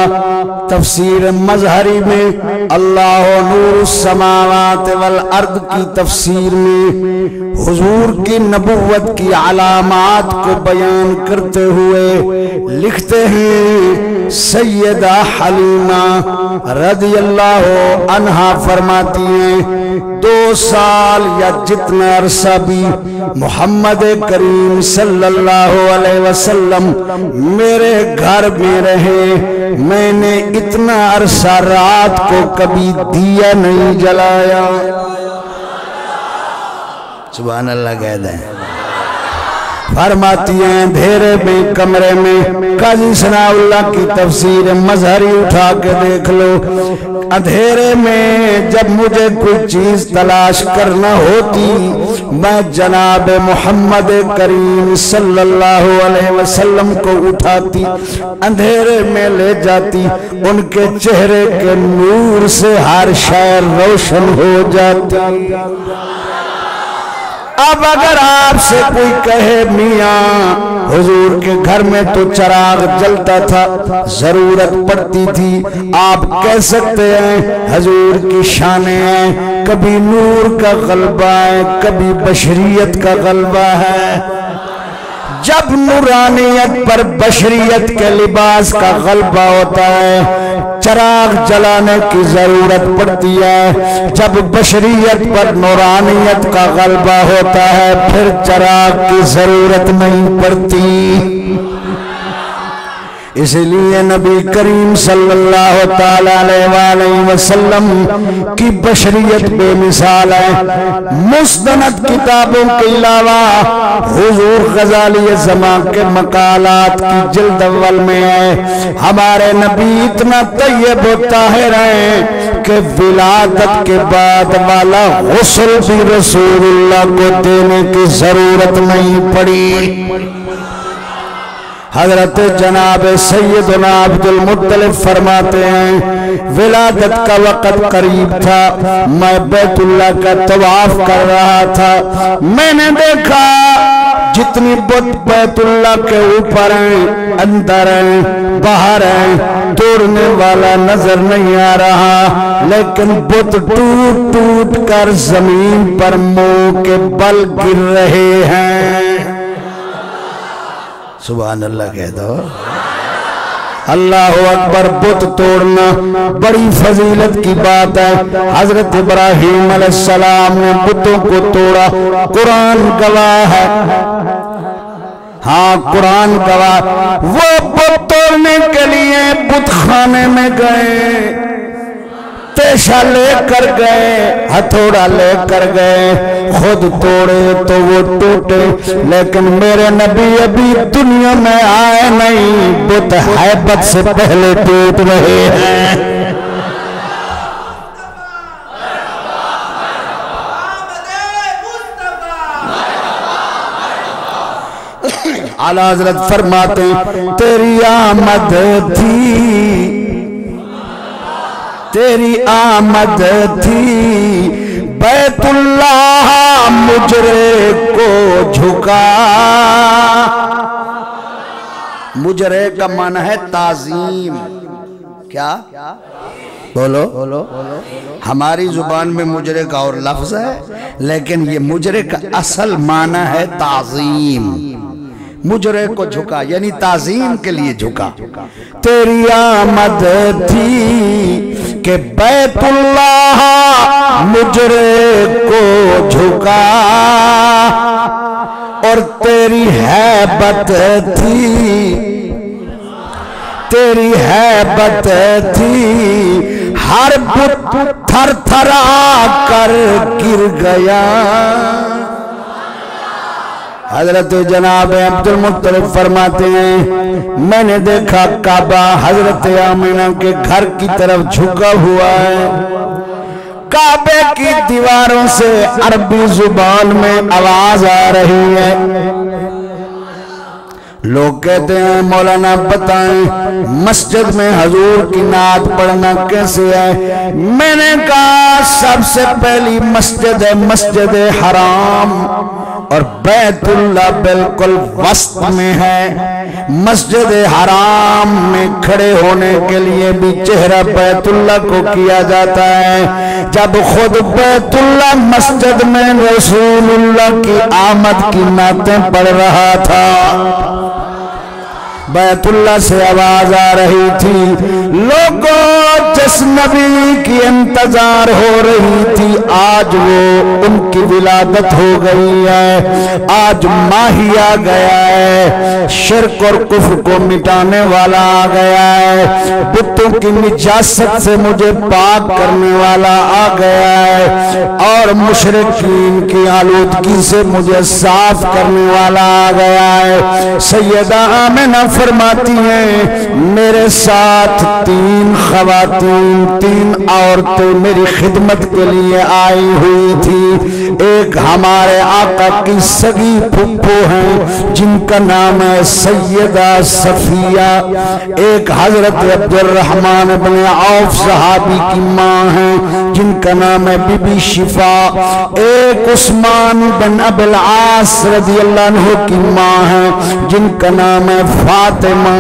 तफसीर मजहरी में अल्लाह नूरुस समावात वल अर्द की तफसीर में हुजूर की नबुव्वत की अलामात को बयान करते हुए लिखते हैं, सैयदा हलीमा रज़ियल्लाहु अन्हा फरमाती हैं, 2 साल या जितना अरसा भी मोहम्मद करीम सल्लल्लाहु अलैहि वसल्लम मेरे घर में रहे, मैंने इतना अरसा रात को कभी दिया नहीं जलाया। सुभान अल्लाह कह दें। फरमाती हैं अंधेरे में कमरे में, काजी सनाउल्लाह की तफसीर मजहरी उठा के देख लो। अंधेरे में जब मुझे कोई चीज तलाश करना होती, मैं जनाब मोहम्मद करीम सल्लल्लाहु अलैहि वसल्लम को उठाती, अंधेरे में ले जाती, उनके चेहरे के नूर से हर शय रोशन हो जाती। अब अगर आपसे कोई कहे मियाँ हुजूर के घर में तो चिराग जलता था, जरूरत पड़ती थी, आप कह सकते हैं हुजूर की शाने हैं, कभी नूर का गलबा है, कभी बशरियत का गलबा है। जब नूरानियत पर बशरियत के लिबास का गलबा होता है, चिराग जलाने की जरूरत पड़ती है। जब बशरियत पर नूरानियत का गलबा होता है, फिर चिराग की जरूरत नहीं पड़ती। इसलिए नबी करीम सल्लल्लाहु ताला अलैहि वसल्लम की बशरियत बेमिसाल है। मुस्तनद किताबों के अलावा हुजूर गजाली ज़मा के मकालात की जिल्द अव्वल में है, हमारे नबी इतना तय्यब व ताहिर हैं कि विलादत के बाद वाला गुस्ल भी रसूलुल्लाह को देने की जरूरत नहीं पड़ी। हजरत जनाब सैयदना अब्दुल मुत्तलिब फरमाते हैं, विलादत का वक़्त करीब था, मैं बैतुल्लाह का तवाफ कर रहा था, मैंने देखा जितनी बुत बैतुल्लाह के ऊपर हैं, अंदर हैं, बाहर हैं, तोड़ने वाला नजर नहीं आ रहा, लेकिन बुत टूट टूट कर जमीन पर मुंह के बल गिर रहे हैं। सुभान अल्लाह कह दो। अल्लाह अकबर। बुत तोड़ना बड़ी फजीलत की बात है। हजरत इब्राहीम अलैहिस्सलाम ने बुतों को तोड़ा, कुरान गवाह है। हाँ, कुरान गवाह। वो बुत तोड़ने के लिए बुत खाने में गए, पेशा लेकर गए, हथौड़ा लेकर गए, खुद तोड़े तो वो टूटे, लेकिन मेरे नबी अभी दुनिया में आए नहीं, बुत हैबत से पहले टूट रहे हैं। आला हज़रत फरमाते तेरी आमद थी, तेरी आमद थी, बैतुल्लाह मुजरे को झुका। मुजरे का माना है ताजीम। क्या बोलो? हमारी जुबान में मुजरे का और लफ्ज है, लेकिन ये मुजरे का असल माना है ताजीम। मुजरे को झुका यानी ताजीम के लिए झुका। तेरी आमद थी कि बैतुल्लाह मुजरे को झुका, और तेरी हैबत थी, तेरी हैबत थी, हर बुत थर थरा कर गिर गया। हजरत जनाब अब्दुल मुत्तलिब फरमाते हैं, मैंने देखा काबा हजरत आमिना के घर की तरफ झुका हुआ है। काबे की दीवारों से अरबी जुबान में आवाज आ रही है। लोग कहते हैं मौलाना बताएं मस्जिद में हजूर की नात पढ़ना कैसे है? मैंने कहा सबसे पहली मस्जिद है मस्जिद हराम, और बैतुल्लाह बिल्कुल वस्त में है। मस्जिद हराम में खड़े होने के लिए भी चेहरा बैतुल्लाह को किया जाता है। जब खुद बैतुल्लाह मस्जिद में रसूलुल्लाह की आमद की नातें पढ़ रहा था, बैतुल्लाह से आवाज आ रही थी, लोगों जिस नबी की इंतजार हो रही थी आज वो उनकी विलादत हो गई है, आज माही आ गया है, शिर्क और कुफ्र को मिटाने वाला आ गया है, बुतों की निजासत से मुझे पाक करने वाला आ गया है। और मुशरिकीन की आलूदगी से मुझे साफ करने वाला आ गया है। सैयदा आमिना फरमाती हैं मेरे साथ 3 खवातीन 3 औरतें मेरी खिदमत के लिए आई हुई थी। एक हमारे आका की सगी फुप्पो हैं जिनका नाम है सैयदा सफिया, एक हजरत अब्दुर्रहमान इब्न औफ सहाबी की माँ है जिनका नाम है बीबी शिफा, एक उस्मान बिन अबुल आस रज़ियल्लाहु अन्हु की माँ है जिनका नाम है फातिमा।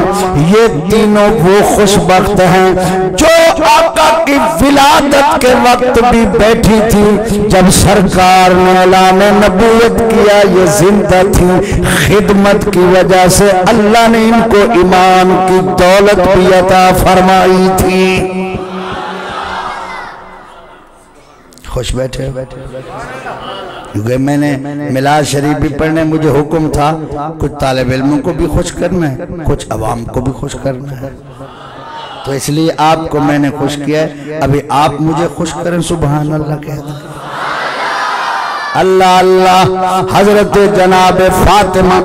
ये तीनों वो खुशबख्त हैं जो आका की विलादत के वक्त भी बैठी थी। जब सरकार ने ऐलान नबूवत किया ये जिंदा थी। खिदमत की वजह से अल्लाह ने इनको ईमान की दौलत भी अता फरमाई थी। खुश बैठे क्योंकि मैंने मिलाद शरीफ भी पढ़ने मुझे हुक्म था, कुछ तालिब इल्मों को भी खुश करना है, कुछ अवाम को भी खुश करना है, तो इसलिए आपको मैंने खुश किया है। अभी आप मुझे खुश करें सुभान अल्लाह कहते अल्लाह अल्लाह। हजरत जनाब फातिमा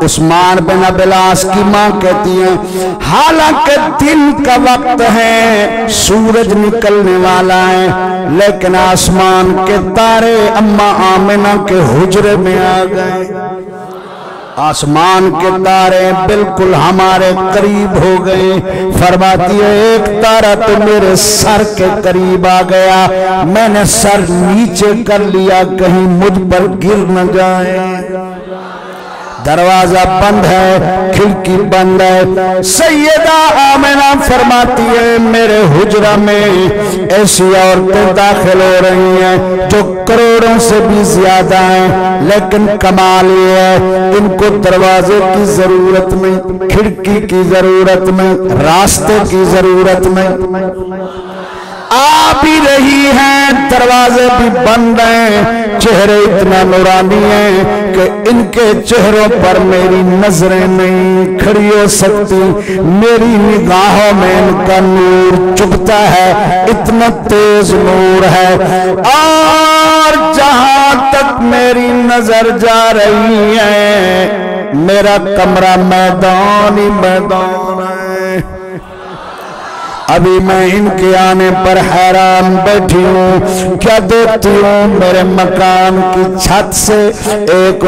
उस्मान बिन अबुल आस की माँ कहती हैं हालांकि दिन का वक्त है, सूरज निकलने वाला है, लेकिन आसमान के तारे अम्मा आमिना के हुजरे में आ गए। आसमान के तारे बिल्कुल हमारे करीब हो गए। फरमाती है एक तारा तो मेरे सर के करीब आ गया, मैंने सर नीचे कर लिया कहीं मुझ पर गिर न जाए। दरवाजा बंद है, खिड़की बंद है। सैयदा आमिना फरमाती है मेरे हुजरा में ऐसी औरतें दाखिल हो रही हैं जो करोड़ों से भी ज्यादा हैं, लेकिन कमाल ये है इनको दरवाजे की जरूरत नहीं, खिड़की की जरूरत नहीं, रास्ते की जरूरत नहीं। आ भी रही हैं, दरवाजे भी बंद हैं, चेहरे इतना नूरानी हैं कि इनके चेहरों पर मेरी नजरें नहीं खड़ी हो सकती, मेरी निगाहों में इनका नूर चुभता है, इतना तेज नूर है। और जहां तक मेरी नजर जा रही है मेरा कमरा मैदान ही मैदान है। अभी मैं इनके आने पर हैरान बैठी हूँ, क्या देखती हूँ मेरे मकान की छत से एक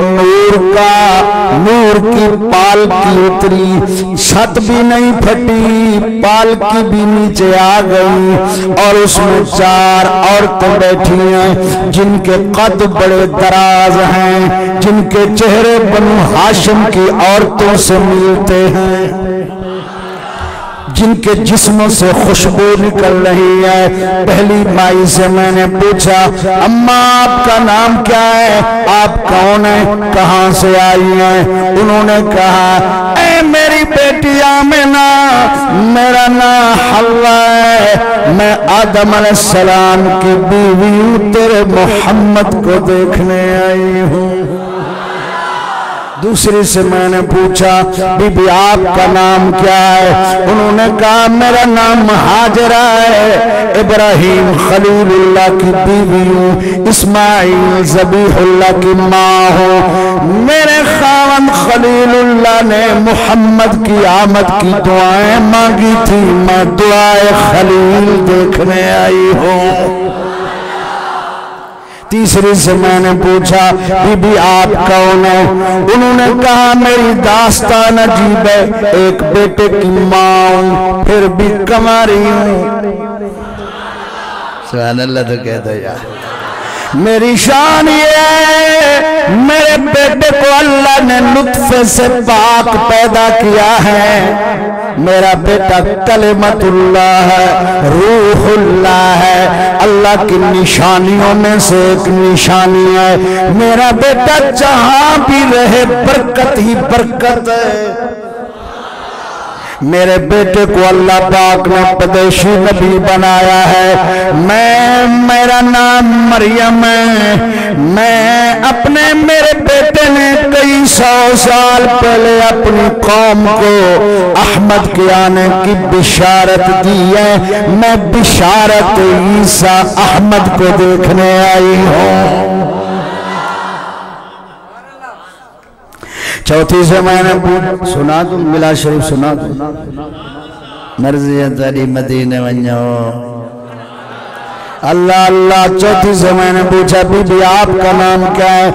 नूर की पालकी उतरी, छत भी नहीं फटी, पालकी भी नीचे आ गई और उसमें 4 औरतें बैठी हैं जिनके कद बड़े दराज हैं, जिनके चेहरे बनु हाशिम की औरतों से मिलते हैं, जिनके जिस्मों से खुशबू निकल रही है। पहली माई से मैंने पूछा अम्मा आपका नाम क्या है, आप कौन है, कहां से आई हैं? उन्होंने कहा ऐ मेरी बेटी आमिना मेरा नाम हव्वा है, मैं आदम अलैहिस्सलाम की बीवी हूं, तेरे मोहम्मद को देखने आई हूं। दूसरी से मैंने पूछा बीबी आपका नाम क्या है? उन्होंने कहा मेरा नाम हाजरा है, इब्राहिम खलीलुल्लाह की बीवी हूँ, इस्माइल ज़बीहुल्लाह की माँ हूँ। मेरे खावंद खलीलुल्लाह ने मोहम्मद की आमद की दुआएं मांगी थी, मैं दुआए खलील देखने आई हूँ। तीसरी से मैंने पूछा बीबी आप कौन है? उन्होंने कहा मेरी दास्तान अजीब है, एक बेटे की माँ हूं, फिर भी कमारी हूं। सुभान अल्लाह तो कह दो यार। मेरी शान ये है मेरे बेटे को अल्लाह ने लुत्फे से पाक पैदा किया है, मेरा बेटा कलिमतुल्लाह है, रूहुल्लाह है, अल्लाह की निशानियों में से एक निशानी है। मेरा बेटा जहां भी रहे बरकत ही बरकत है। मेरे बेटे को अल्लाह पाक ने पदेशी नबी बनाया है। मेरा मेरा नाम मरियम है। मैं अपने मेरे बेटे ने कई 100 साल पहले अपनी कौम को अहमद के आने की बिशारत दी है। मैं बिशारत ईसा अहमद को देखने आई हूँ। चौथी से मैंने सुना दूं, मिला शरीफ सुना दूं, मर्जी है तेरी मदीने वञो। अल्लाह अल्लाह। चौथी से मैंने पूछा बीबी आपका नाम क्या है?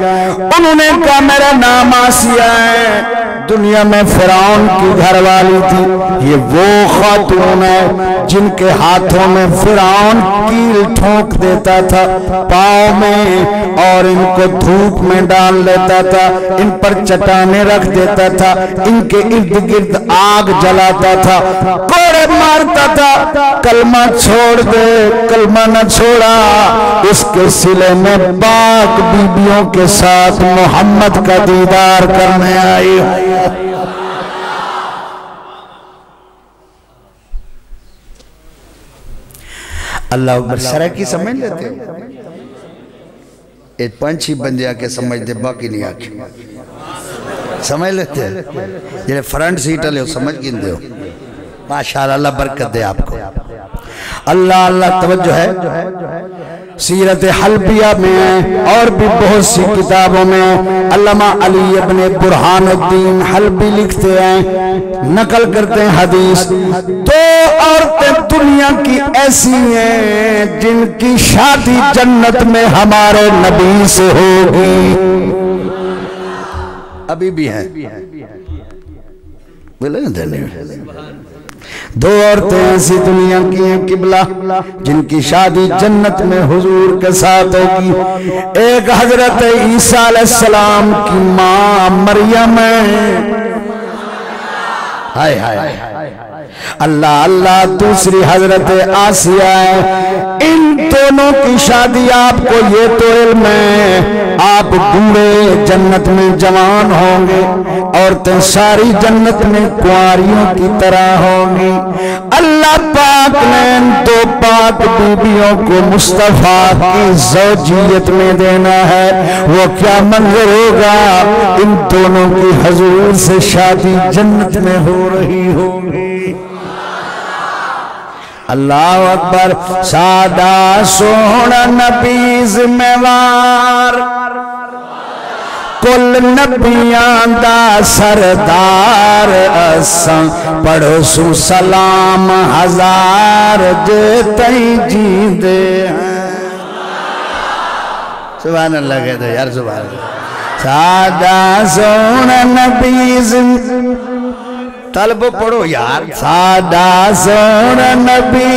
उन्होंने कहा मेरा नाम आसिया है। दुनिया में फिरौन की घरवाली थी। ये वो खातून है जिनके हाथों में फिरौन कील ठोक देता था पाँव में और इनको धूप में डाल लेता था, इन पर चट्टाने रख देता था, इनके इर्द गिर्द आग जलाता था, कोड़े मारता था। कलमा छोड़ दे, कलमा न छोड़ा। इसके सिले में पाक बीबियों के साथ मोहम्मद का दीदार करने आई। अल्लाह अकबर। सरा की समझ लेते एक पंछी बन जाके समझ दे, बाकी नहीं आके समझ लेते। जे फ्रंट सीट ले समझ गिनते हो। माशाअल्लाह, अल्लाह बरकत दे आपको। अल्लाह अल्लाह। तवज्जो है, सीरत हल्बिया में है और भी बहुत सी किताबों में। अल्लामा अली इब्न बुरहानुद्दीन हल्बी लिखते हैं, नकल करते हैं हदीस। 2 औरतें दुनिया की ऐसी हैं जिनकी शादी जन्नत में हमारे नबी से होगी। अभी भी है, बोले ना। 2 औरतें ऐसी दुनिया की हैं किबला जिनकी शादी जन्नत में हुजूर के साथ होगी। एक हजरत ईसा अलैहिस्सलाम की मां मरियम है। हाय हाय अल्लाह अल्लाह। दूसरी हजरत आसिया है। इन दोनों की शादी आपको ये तो इल्म है, आप बूढ़े जन्नत में जवान होंगे, औरतें सारी जन्नत में कुंवारियों की तरह होंगी। अल्लाह पाक ने इन 2 पाक बीबियों को मुस्तफा की ज़ौजियत में देना है। वो क्या मंजर होगा, इन दोनों की हजूर से शादी जन्नत में हो रही होगी। अल्लाह अकबर। सादा सोहना नबी जिम्मेवार, कुल नबियां दा सरदार, असां पढ़ो सु सलाम हजार जे तई जींदे हैं। सुभान अल्लाह कहते यार, सुभान अल्लाह। सादा सोहना नबी, तलब पढ़ो यार। सादा सोहना नबी,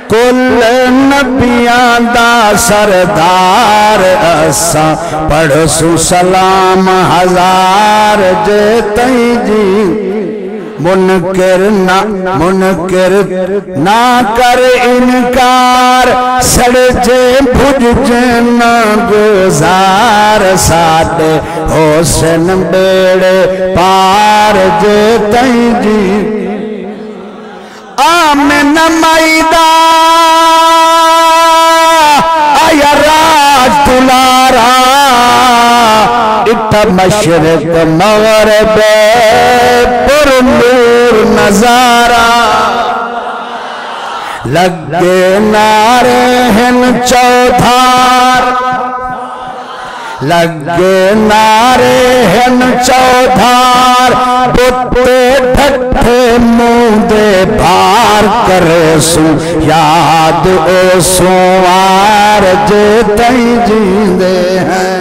कुल नबियां दा सरदार, असां पढ़ो सु सलाम हजार जे तई जी। मुनकिर ना कर इनकार, सड़जे भुजजे ना गुजार, साडे होसन बेड़े पार जे तई जी। आमिन मैदा आया राज दुलारा, इट मशरक मगरिब पुरनूर नजारा। लगे नारे हैं चौधार, लगे नारे हैं चौधार, बुट्टे ढट्ठे मुँह दे भार, करे सु याद ओ सुवार जे तई जींदे हैं।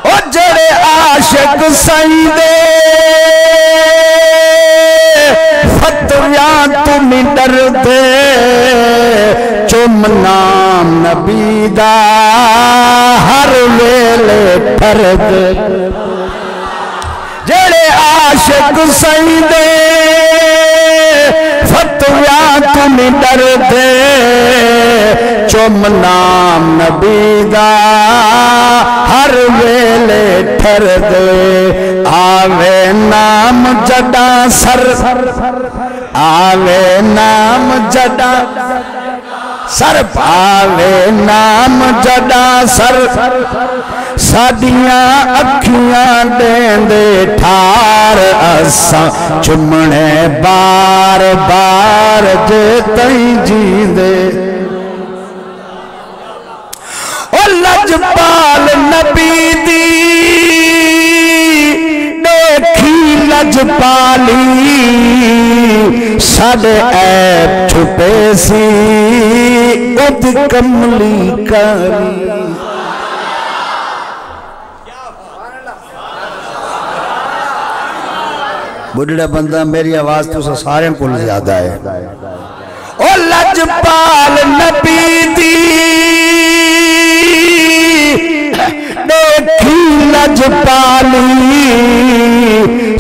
ओ जड़े आशिक सही दे फतवा तुम डर दे, चुम नाम नबी दा हर वेले ठर दे। जड़े आशिक सही दे फतवा तुम डर दे, चुम नाम नबी दा हर वेले ठर दे। आवे नाम जड़ा सर, पावे नाम जड़ा सर पावे नाम जड़ा सर साडियां अखियां देंदे ठार असा चुमने बार बार जे तई जींदे ओ लजपाल नबी दी देखी लजपाली साडे ऐब छुपे सी उद कमली काली बुढ़ड़ा बंदा मेरी आवाज तो सारे को ज्यादा है ओ लजपाल नबी दी देखी लजपाली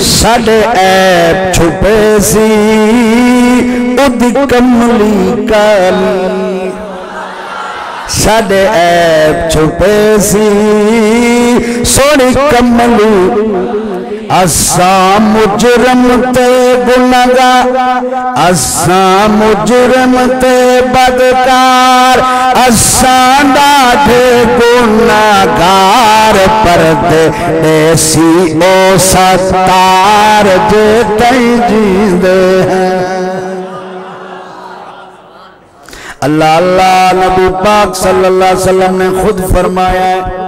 साडे ऐब छुपे सी उद कमली काली साडे ऐब छुपे सी सोनी कमली असा मुजरम ते गुनहगार असा मुजरम ते बदकार असा डाढे गुनहगार परदे ऐसी ओ सत्तार जे तई जींदे हैं अल्लाह अल्लाह नबी पाक सल्लल्लाहु अलैहि वसल्लम ने खुद फरमाया है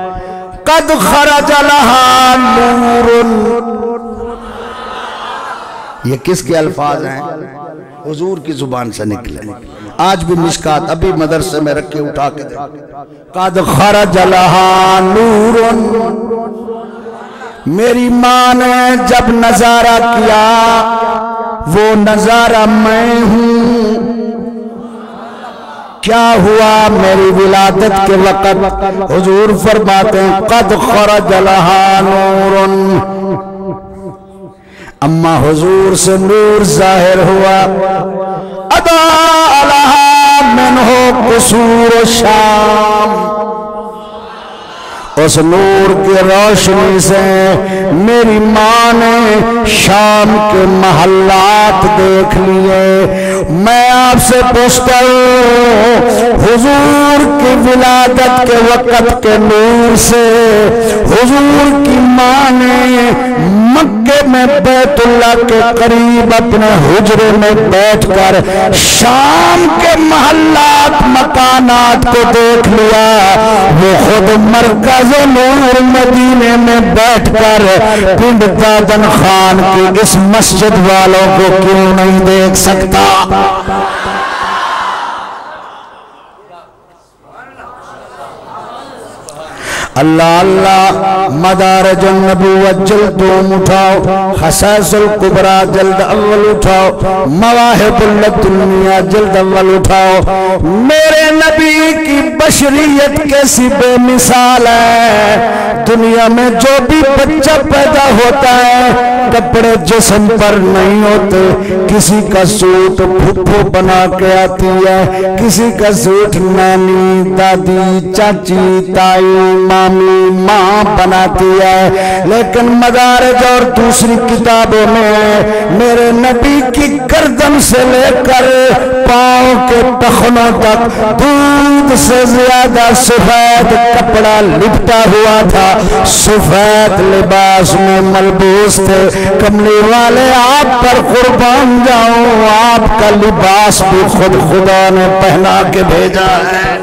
कद खरज लहा नूरुन ये किसके अल्फाज हैं हुजूर की जुबान से निकले आज भी मिशकात अभी मदरसे में रख के उठा के दे कद खरज लहा नूरुन मेरी माँ ने जब नजारा किया वो नजारा मैं हूं क्या हुआ मेरी विलादत के वक़्त हुजूर फरमाते हैं कद खरज लहा नूरुन अम्मा हुजूर से नूर जाहिर हुआ अदा लहा मिन्हु कुसूर शाम उस नूर की रोशनी से मेरी माँ ने शाम के महल्लात देख लिए मैं आपसे पूछता हूँ हुजूर की विलादत के वक़्त के नूर से हुजूर की माँ ने मक्के में बैतुल्लाह के करीब अपने हुजरे में बैठकर शाम के महल्लात मकानात को देख लिया वो खुद मरकज नूर मदीने में बैठकर पिंड दादन खान की इस मस्जिद वालों को क्यों नहीं देख सकता अल्लाह अल्लाह मदारजुन नबुव्वत जल्द दोम उठाओ खसाइसुल कुबरा जल्द अव्वल उठाओ मवाहिबुल लदुनिया जल्द अव्वल उठाओ मेरे नबी की बशरियत कैसी बेमिसाल है दुनिया में जो भी बच्चा पैदा होता है कपड़े जिस्म पर नहीं होते किसी का सूट फुफ्फो बना के आती है किसी का सूट नानी दादी चाची ताई मामी माँ बनाती है लेकिन मदारिज और दूसरी किताबों में मेरे नबी की गर्दन से लेकर पाँव के टखनों तक दूध से ज्यादा सफेद कपड़ा लिपटा हुआ था सफेद लिबास में मलबूस थे कमली वाले आप पर कुर्बान जाऊं आपका लिबास भी खुद खुदा ने पहना के भेजा है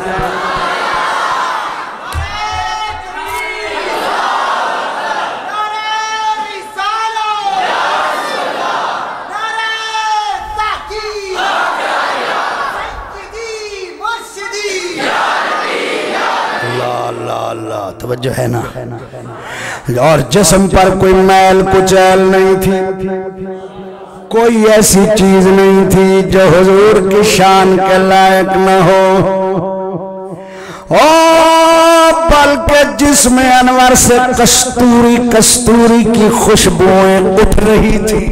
तवज्जो है ना और जिस्म पर कोई मैल कुचैल नहीं थी कोई ऐसी चीज नहीं थी जो हुजूर की शान के लायक न हो बल्कि जिसमें अनवर से कस्तूरी कस्तूरी की खुशबुएं उठ रही थी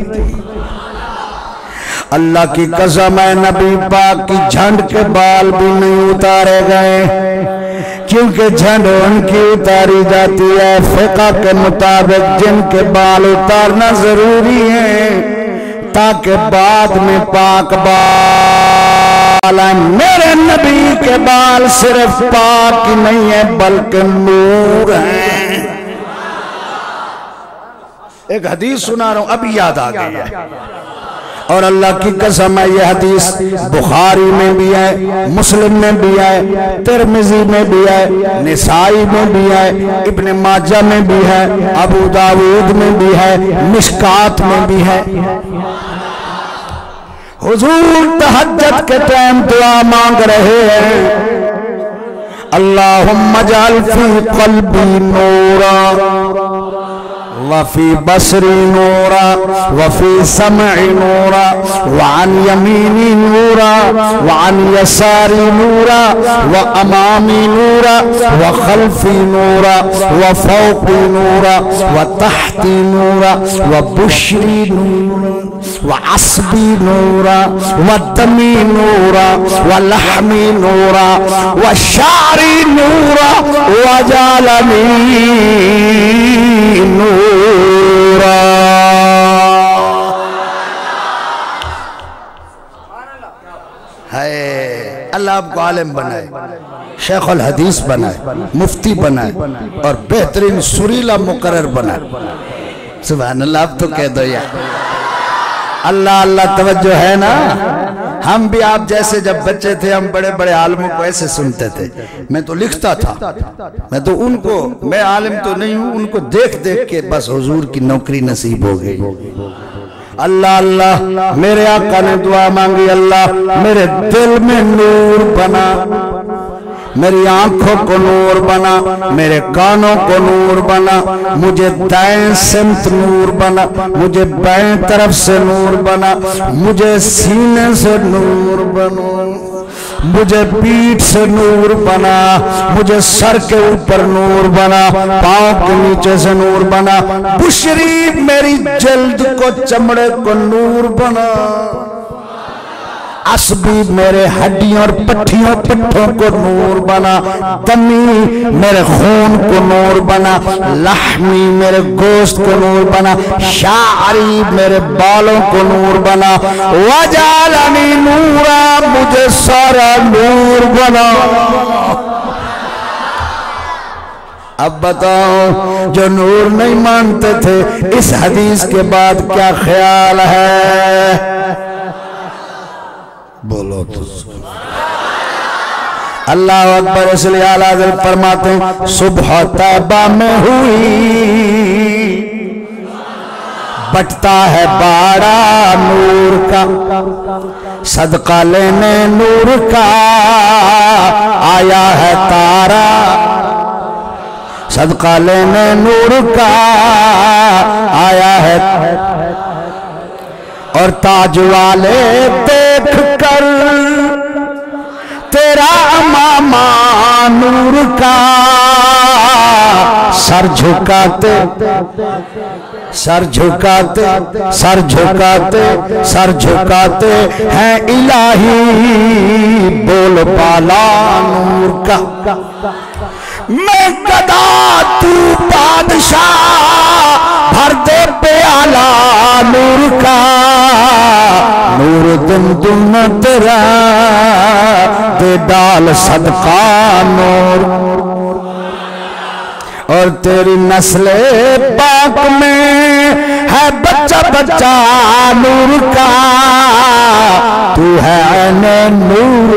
अल्लाह की कसम है नबी पाक की झंड के बाल भी नहीं उतारे गए क्योंकि झंड उनकी उतारी जाती है फिक़ा के मुताबिक जिनके बाल उतारना जरूरी है ताकि बाद में पाक बाल आए। मेरे नबी के बाल सिर्फ पाक ही नहीं है बल्कि नूर है। एक हदीस सुना रहा हूं, अभी याद आ गया और अल्लाह की कसम है ये हदीस बुखारी में भी है, मुस्लिम में भी है, तिरमिजी में भी है, निसाई में भी है, इब्न माजा में भी है, अबू दाऊद में भी है, मिशकात में भी है। हुजूर तहज्जुद के टाइम दुआ मांग रहे हैं, अल्लाहुम्मा जअल फी क़ल्बी नूरा वफी बसरी नूरा वफी समई नूरा वान यमीनी नूरा वान यसारी नूरा व अमामी नूरा व खल्फी नूरा व फौकी नूरा व तहती नूरा व बुशरी नूरा व अस्बी नूरा व दमी नूरा व लहमी नूरा व शारी नूरा व जालनी नूरा। है अल्लाह आपको आलिम बनाए, शेखुल हदीस बनाए, मुफ्ती बनाए और बेहतरीन सुरीला मुकर्रर बनाए। सुभान अल्लाह। आप तो कह दो यार अल्लाह अल्लाह। तवज्जो है ना। हम भी आप जैसे जब बच्चे थे हम बड़े बड़े आलिमों को ऐसे सुनते थे। मैं तो लिखता था, मैं तो उनको, मैं आलिम तो नहीं हूं, उनको देख देख के बस हुजूर की नौकरी नसीब हो गई। अल्लाह अल्लाह। मेरे आका ने दुआ मांगी, अल्लाह मेरे दिल में नूर बना, मेरी आंखों को नूर बना, मेरे कानों को नूर बना, मुझे दाएं सिमत नूर बना, मुझे बाएं तरफ से नूर बना, मुझे सीने से नूर बना, मुझे पीठ से नूर बना, मुझे सर के ऊपर नूर बना, पांव के नीचे से नूर बना, बुशरी मेरी जल्द को चमड़े को नूर बना, असबी मेरे हड्डियों और पट्टियों पिट्ठों को नूर बना, दमी मेरे खून को नूर बना, लहमी मेरे गोश्त को नूर बना, शारी मेरे बालों को नूर बना, वजालनी नूरा मुझे सारा नूर बना। अब बताओ जो नूर नहीं मानते थे इस हदीस के बाद क्या ख्याल है? बोलो तो। अल्लाह अकबर। इसलिए आला हज़रत फरमाते हैं सुबह तौबा में हुई बटता है बाड़ा नूर का, सदका लेने नूर का आया है तारा, सदका लेने नूर का आया है। और ताज वाले देख कर तेरा मामा नूर का सर झुकाते, सर झुकाते, सर झुकाते, सर झुकाते हैं इलाही बोल पाला नूर का। मैं गदा तू बादशाह भर दे प्याला नूर का, नूर दिन दुन तेरा दे डाल सदका नूर। और तेरी नस्ले पाक में है बच्चा बच्चा नूर का, तू है ऐने नूर,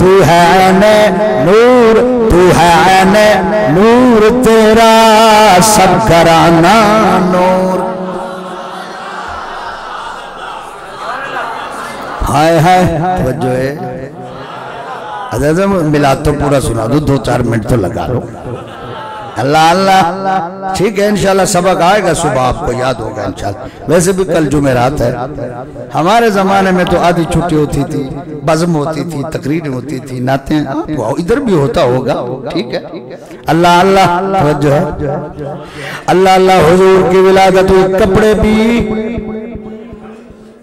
तू है ऐने नूर, तू है ऐने नूर, तेरा सब घराना नूर। हाय हाय जो है अदा मिला तो पूरा सुना दो, 2-4 मिनट तो लगा लो। अल्लाह अल्लाह। ठीक है इंशाल्लाह सबक आएगा सुबह, आपको याद होगा इंशाल्लाह। वैसे भी कल जुमेरात है, हमारे जमाने में तो आधी छुट्टी होती थी, बज़म होती थी, तकरीर होती थी, नाते तो इधर भी होता होगा। ठीक है अल्लाह अल्लाह जो है अल्लाह अल्लाह। हुजूर की विलादत हुई, कपड़े भी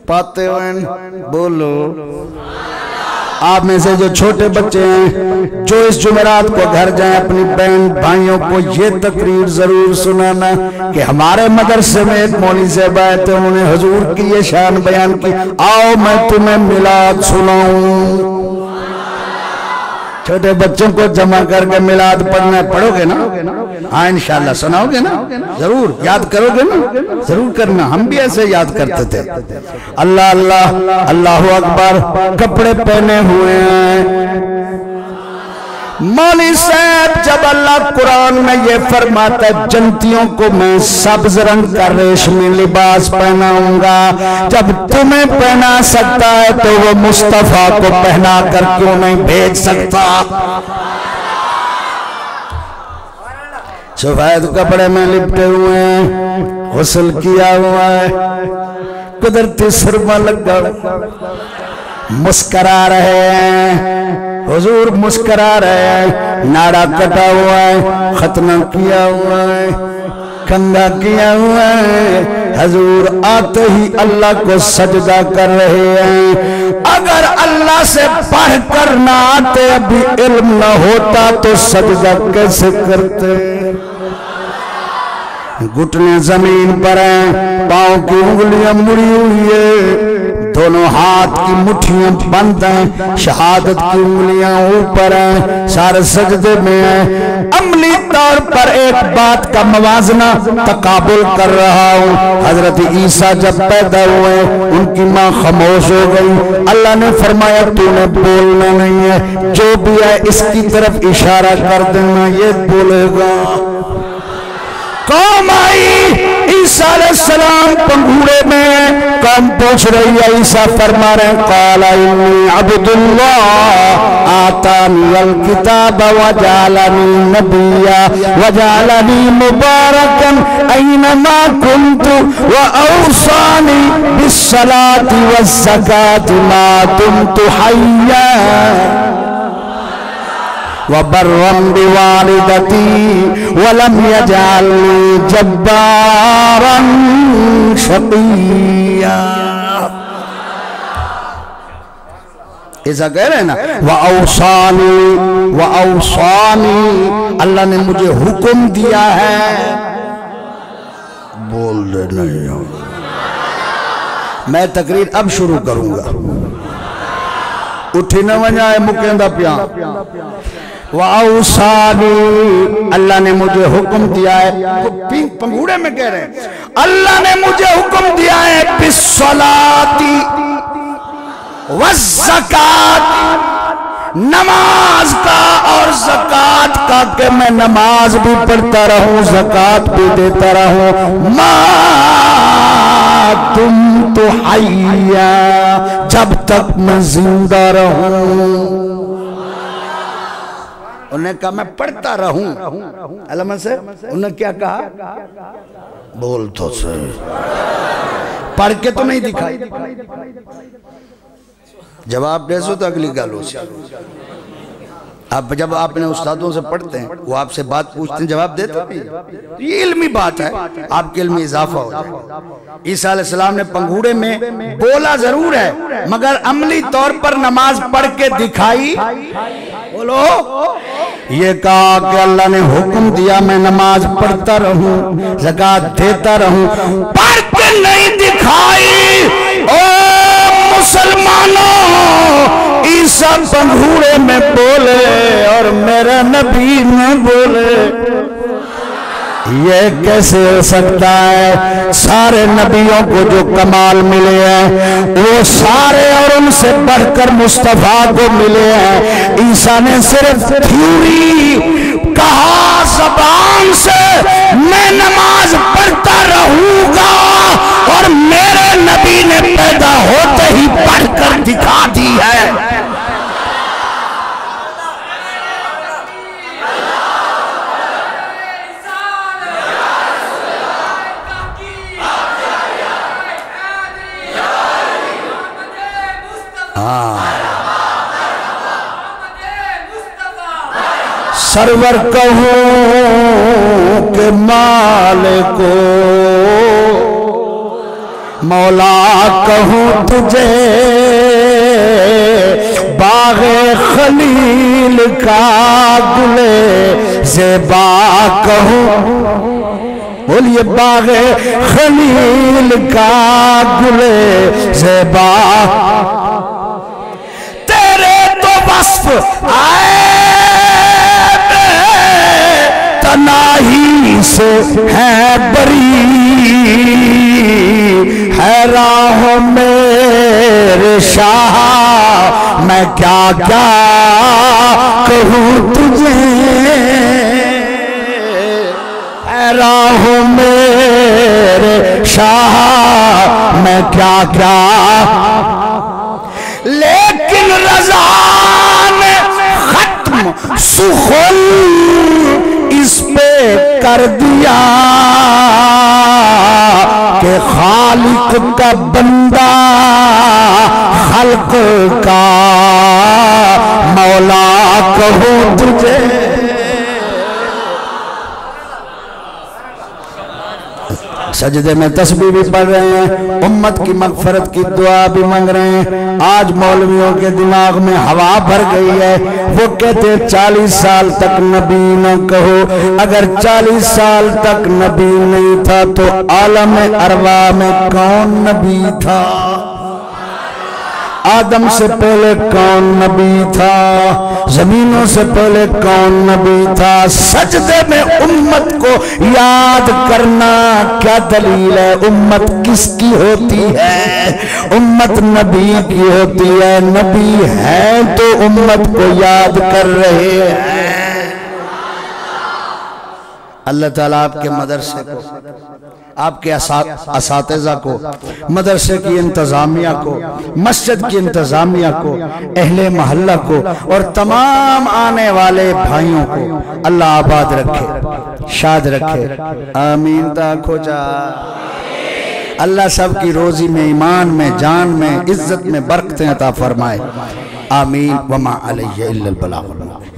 पाते हुए बोलो आप में से जो छोटे बच्चे हैं, जो इस जुमेरात को घर जाएं, अपनी बहन भाइयों को ये तकरीर जरूर सुनाना कि हमारे मदरसे में एक मौलवी साहब आए थे, उन्होंने हुजूर की ये शान बयान की, आओ मैं तुम्हें मिलाद सुनाऊं। छोटे बच्चों को जमा करके मिलाद पढ़ना, पढ़ोगे ना? हाँ इंशाल्लाह सुनाओगे ना? जरूर याद करोगे ना? जरूर करना, हम भी ऐसे याद करते थे। अल्लाह अल्लाह अल्लाहु अकबर, कपड़े पहने हुए हैं। मौलवी साहब जब अल्लाह कुरान में ये फरमाता है जन्नतियों को मैं सब्ज रंग का रेशमी लिबास पहनाऊंगा, जब तुम्हें पहना सकता है तो वो मुस्तफा को पहना कर क्यों नहीं भेज सकता? सफेद कपड़े में लिपटे हुए हैं, गुस्ल किया हुआ है, कुदरती सुरमा लगा, मुस्करा रहे हैं हुजूर, मुस्करा रहे हैं। नाड़ा कटा हुआ है, खतना किया हुआ है, कंधा किया हुआ है। हुजूर आते ही अल्लाह को सजदा कर रहे हैं। अगर अल्लाह से पढ़ कर ना आते, अभी इल्म ना होता तो सजदा कैसे करते? घुटने जमीन पर हैं, पांव की उंगलियां मुड़ी हुई है, दोनों हाथ की मुट्ठियां बंद हैं, शहादत की उंगलियां ऊपर हैं, सारे सजदे में हैं। अमली तौर पर एक बात का मवाजना तकाबुल कर रहा हूँ। हजरत ईसा जब पैदा हुए उनकी माँ खामोश हो गई। अल्लाह ने फरमाया तूने बोलना नहीं है, जो भी है इसकी तरफ इशारा कर देना, ये बोलेगा। कौम आई, ईसा अलैहिस्सलाम पंघूड़े में, कौम पूछ रही है, ईसा फरमा रहे काला इन्नी अब्दुल्लाह आतानियल किताब वजालनी नबिया वजालनी मुबारकन ऐनमा कुन्तु व औसानी बिस्सलाति वज़्ज़काति मा दुम्तु हय्या वबर्रम बिवालिदती वलम यजअलनी जब्बारन शक़िय्या। ऐसा कह रहे हैं ना, व औसानी, अल्लाह ने मुझे हुक्म दिया है। बोल दे नहीं हो। मैं तकरीर अब शुरू करूंगा, उठी न वजाए मुकेंदा पिया। वाउसानी, अल्लाह ने मुझे हुक्म दिया है, पंगूड़े में कह रहे हैं, अल्लाह ने मुझे हुक्म दिया है बिस्सलाती वज़्ज़कात, नमाज का और ज़कात का, कि मैं नमाज भी पढ़ता रहूं, ज़कात भी देता रहूं। मा तुम तो हय्या, जब तक मैं जिंदा रहूं। उन्हें कहा मैं पढ़ता रहूं, अलमा से उन्हें क्या कहा? बोल तो सही, पढ़ के तो नहीं दिखाई। जवाब दे सो तो अगली गालों से। अब जब आपने उस्तादों से पढ़ते हैं, वो आपसे बात पूछते हैं, जवाब देते हैं, ये इल्मी बात है, आपके इल्म में इजाफा हो जाए। ईसा अलैहिस्सलाम ने पंघूड़े में बोला जरूर है, मगर अमली तौर पर नमाज पढ़ के दिखाई। बोलो, ये कहा कि अल्लाह ने हुक्म दिया मैं नमाज पढ़ता रहूं, ज़कात देता रहूं, पढ़ के नहीं दिखाई। ओ मुसलमानों, ईसा पंघूड़े में बोले और मेरा नबी न बोले, ये कैसे हो सकता है? सारे नबियों को जो कमाल मिले हैं वो सारे और उनसे बढ़कर मुस्तफा को मिले हैं। ईसा ने सिर्फ थ्योरी कहा ज़बान से, मैं नमाज पढ़ता रहूंगा, और मेरे नबी ने पैदा होते ही पढ़कर दिखा दी है। सरवर कहूं के मालिको, मौला कहूं तुझे, बागे खलील का गुले ज़ेबा कहूँ, बोलिए बागे खलील का गुले ज़ेबा, तेरे तो वस्फ आए तनाही से है बरी, है राह मेरे शाह मैं क्या क्या कहूँ तुझे, है राह मेरे शाह मैं क्या क्या, लेकिन रज़ा ने खत्म सुखुल इस पे कर दिया कि खालिक का बंदा खल्क का मौला कहूँ तुझे। सजदे में तस्बीह भी पढ़ रहे हैं, उम्मत की मगफरत की दुआ भी मांग रहे हैं। आज मौलवियों के दिमाग में हवा भर गई है, वो कहते 40 साल तक नबी न कहो। अगर 40 साल तक नबी नहीं था तो आलम अरवा में कौन नबी था? आदम से पहले कौन नबी था? जमीनों से पहले कौन नबी था? सजदे में उम्मत को याद करना क्या दलील है? उम्मत किसकी होती है? उम्मत नबी की होती है। नबी है तो उम्मत को याद कर रहे हैं। अल्लाह ताला आपके मदरसे को, आपके असातिज़ा को, मदरसे की इंतज़ामिया को, मस्जिद की इंतज़ामिया को, अहले महल्ला को और तमाम आने वाले भाइयों को अल्लाह आबाद रखे, शाद रखे। आमीन ताको जा। अल्लाह सब की रोजी में, ईमान में, जान में, इज्जत में बरकतें अता फरमाए। आमीन। वमा अलैहि इल्लल बलागुल मुबीन।